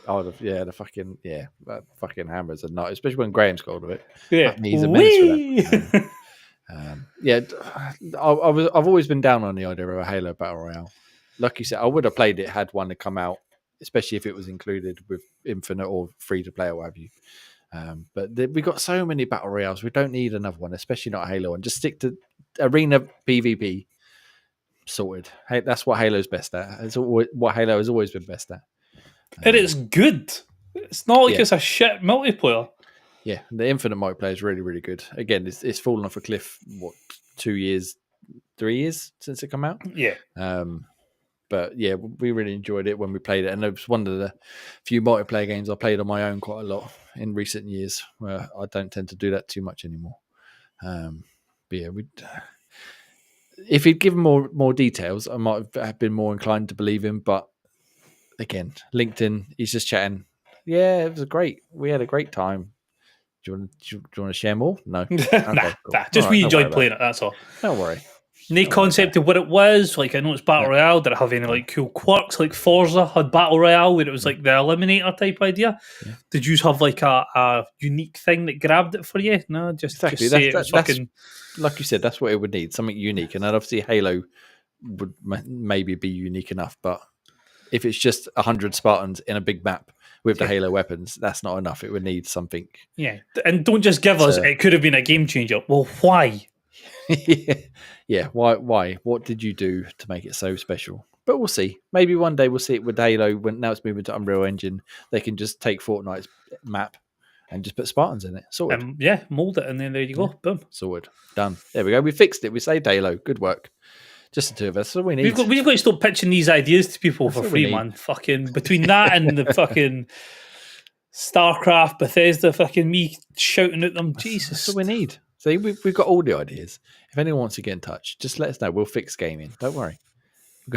Oh, the fucking hammers are not, especially when Graham's got hold of it. Yeah, He's a menace for that. I've always been down on the idea of a Halo Battle Royale. Like you said, I would have played it had one to come out, especially if it was included with Infinite or free to play or what have you. But we got so many Battle Royales, we don't need another one, especially not Halo. And just stick to arena PvP. Sorted. Hey, that's what Halo's best at. It's what Halo has always been best at. And it's good. It's not like it's a shit multiplayer. Yeah, the Infinite multiplayer is really, really good. Again, it's fallen off a cliff, 3 years since it came out? Yeah. But yeah, we really enjoyed it when we played it. And it was one of the few multiplayer games I played on my own quite a lot in recent years, where I don't tend to do that too much anymore. But yeah, if he'd given more details, I might have been more inclined to believe him. But again, LinkedIn, he's just chatting. Yeah, it was great. We had a great time. Do you want to share more? No. Okay, Nah, cool. just All we right, enjoyed playing it, that's all. Don't worry. No concept of what it was. Like, I know it's Battle Royale. Did it have any like cool quirks? Like Forza had Battle Royale, where it was like the Eliminator type idea. Yeah. Did you have like a unique thing that grabbed it for you? No, just say it was fucking. Like you said, that's what it would need, something unique. And then obviously Halo would maybe be unique enough, but if it's just 100 Spartans in a big map with the Halo weapons, that's not enough. It would need something. Yeah, and don't just give us. It could have been a game changer. Well, why? Yeah, why? What did you do to make it so special? But we'll see. Maybe one day we'll see it with Halo. When now it's moving to Unreal Engine, they can just take Fortnite's map and just put Spartans in it. Sorted. Mold it, and then there you go. Boom. Sorted. Done. There we go. We fixed it. We saved Halo. Good work. Just the two of us. That's all we need. We've got to stop pitching these ideas to people for free, man. Fucking between that and the fucking StarCraft, Bethesda, fucking me shouting at them. Jesus. That's all we need. See, we've got all the ideas. If anyone wants to get in touch, just let us know. We'll fix gaming. Don't worry.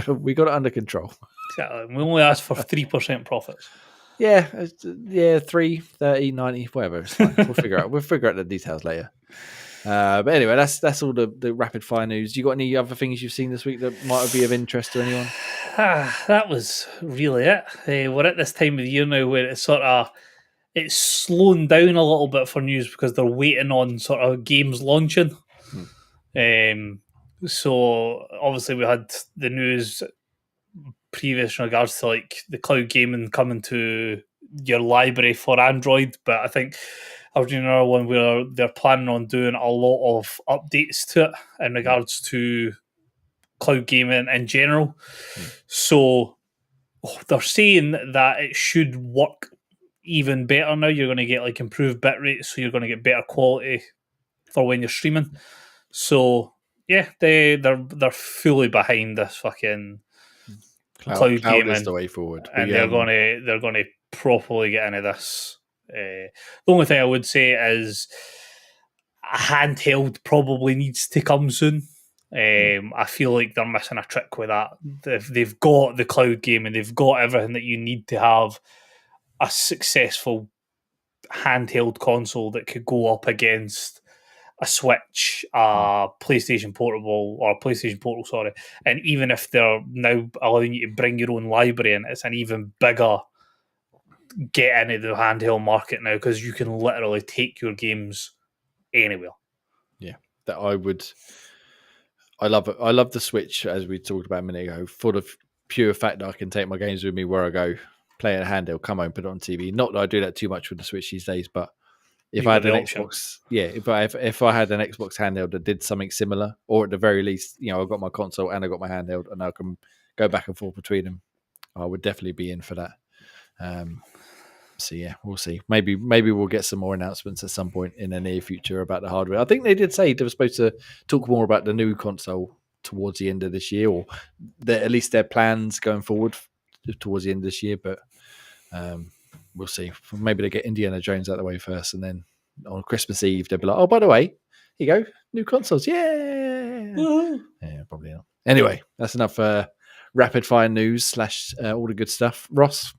We got it under control. Exactly. We only ask for 3% profits. Yeah, 3, 30, 90, whatever. It's fine. We'll figure out the details later. But anyway, that's all the rapid fire news. You got any other things you've seen this week that might be of interest to anyone? That was really it. We're at this time of the year now where it's sort of it's slowing down a little bit for news because they're waiting on sort of games launching. So obviously we had the news previous in regards to like the cloud gaming coming to your library for Android, but I think I was doing another one where they're planning on doing a lot of updates to it in regards to cloud gaming in general. So they're saying that it should work even better now. You're going to get like improved bit rates, so you're going to get better quality for when you're streaming. So yeah, they're fully behind this fucking cloud gaming is the way forward, and they're going to properly get into this. The only thing I would say is a handheld probably needs to come soon. I feel like they're missing a trick with that. They've got the cloud gaming, they've got everything that you need to have a successful handheld console that could go up against a Switch, a PlayStation Portable, and even if they're now allowing you to bring your own library in, it's an even bigger get into the handheld market now because you can literally take your games anywhere. Yeah, that I love it. I love the Switch, as we talked about a minute ago, for the pure fact that I can take my games with me where I go, play it handheld, come home, put it on TV. Not that I do that too much with the Switch these days, but if I had an Xbox, if I had an Xbox handheld that did something similar, or at the very least, I've got my console and I got my handheld, and I can go back and forth between them, I would definitely be in for that. So yeah, we'll see. Maybe we'll get some more announcements at some point in the near future about the hardware. I think they did say they were supposed to talk more about the new console towards the end of this year, or at least their plans going forward towards the end of this year. But we'll see. Maybe they get Indiana Jones out of the way first, and then on Christmas Eve they'll be like, "Oh, by the way, here you go, new consoles, yeah." Woo-hoo. Yeah, probably not. Anyway, that's enough rapid fire news / all the good stuff. Ross.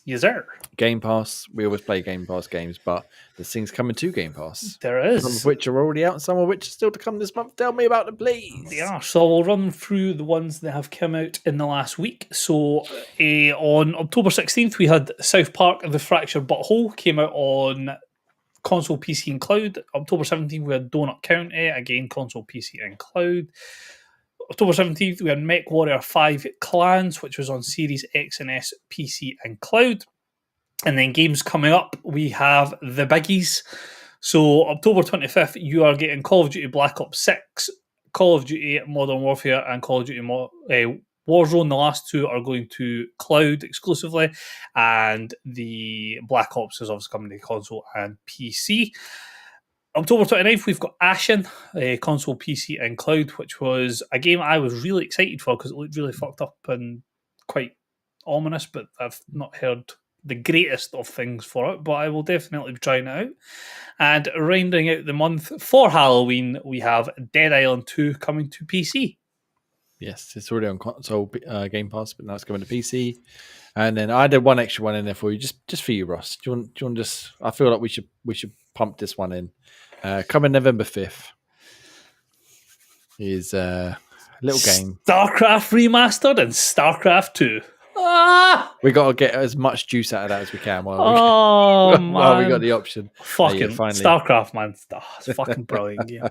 Yes, sir. Game Pass. We always play Game Pass games, but there's things coming to Game Pass. There is. Some of which are already out, and some of which are still to come this month. Tell me about them, please. Yeah, so we'll run through the ones that have come out in the last week. So on October 16th, we had South Park The Fractured Butthole came out on console, PC, and cloud. October 17th, we had Donut County, again, console, PC, and cloud. October 17th, we had Mech Warrior 5 Clans, which was on Series X and S, PC, and cloud. And then games coming up, we have the biggies. So October 25th, you are getting Call of Duty Black Ops 6, Call of Duty Modern Warfare, and Call of Duty Warzone. The last two are going to cloud exclusively, and the Black Ops is obviously coming to console and PC. October 29th, we've got Ashen, console, PC, and cloud, which was a game I was really excited for because it looked really fucked up and quite ominous, but I've not heard the greatest of things for it, but I will definitely be trying it out. And rounding out the month for Halloween, we have Dead Island 2 coming to PC. Yes, it's already on console Game Pass, but now it's coming to PC. And then I did one extra one in there for you, just for you, Ross. Do you want just? I feel like we should pump this one in. Coming November 5th is little game. StarCraft Remastered and StarCraft 2. We got to get as much juice out of that as we can while Oh, we man. got the option. Fucking finally. StarCraft, man. It's fucking brilliant game.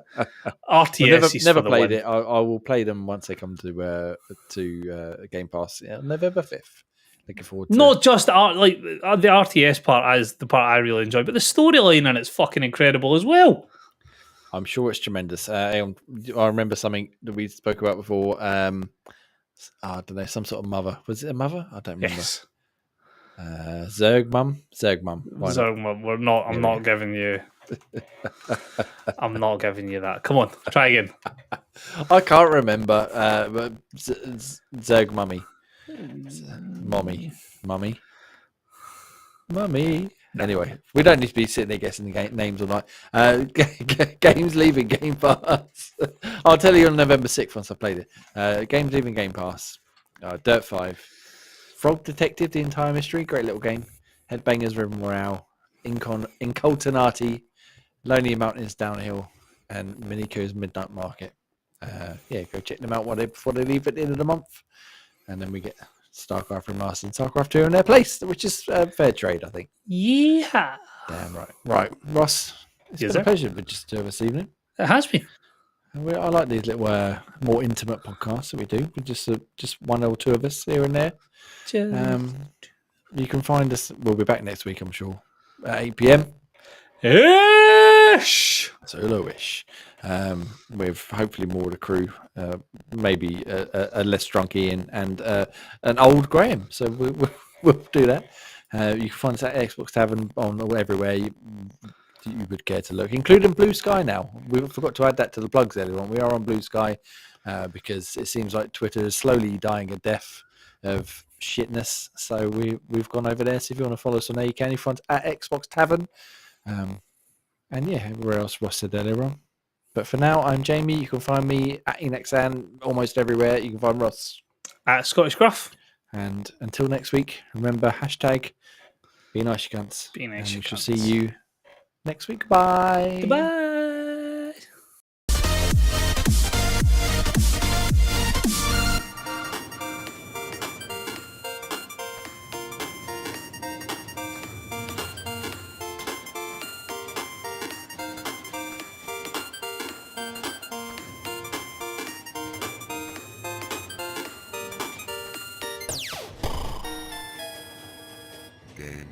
I've RTS never for the played win. it. I will play them once they come to Game Pass. Yeah, November 5th. Looking forward to Not just the RTS part is the part I really enjoy, but the storyline in it's fucking incredible as well. I'm sure it's tremendous. I remember something that we spoke about before. I don't know, some sort of mother. Was it a mother? I don't remember. Yes. Zerg mum. Why not? So I'm not giving you. I'm not giving you that. Come on, try again. I can't remember. But Zerg mummy. Mummy. Anyway, we don't need to be sitting there guessing the names all night. Games leaving Game Pass. I'll tell you on November 6th once I've played it. Games leaving Game Pass. Dirt 5. Frog Detective, the entire mystery. Great little game. Headbangers, River Morale. Incoltonati. Lonely Mountains Downhill. And Miniko's Midnight Market. Go check them out before they leave at the end of the month. And then we get StarCraft Remastered and StarCraft 2 in their place, which is fair trade, I think. Yeah. Damn right. Right, Ross, it's been a pleasure with just this evening. It has been. I like these little more intimate podcasts that we do with just one or two of us here and there. You can find us. We'll be back next week, I'm sure, at 8 p.m. Ish. Solo-ish. With hopefully more of the crew, maybe a less drunk Ian and an old Graham. So we'll do that. You can find us at Xbox Tavern on everywhere you would care to look, including Blue Sky now. We forgot to add that to the plugs earlier on. We are on Blue Sky because it seems like Twitter is slowly dying a death of shitness. So we've gone over there. So if you want to follow us on there, you can. You find us at Xbox Tavern. And yeah, everywhere else Ross said earlier on. But for now, I'm Jamie. You can find me at Enexan almost everywhere. You can find Ross at Scottish Gruff. And until next week, remember hashtag be nice, you cunts. Be nice, you we shall cunts. see you next week. Bye. Goodbye. Game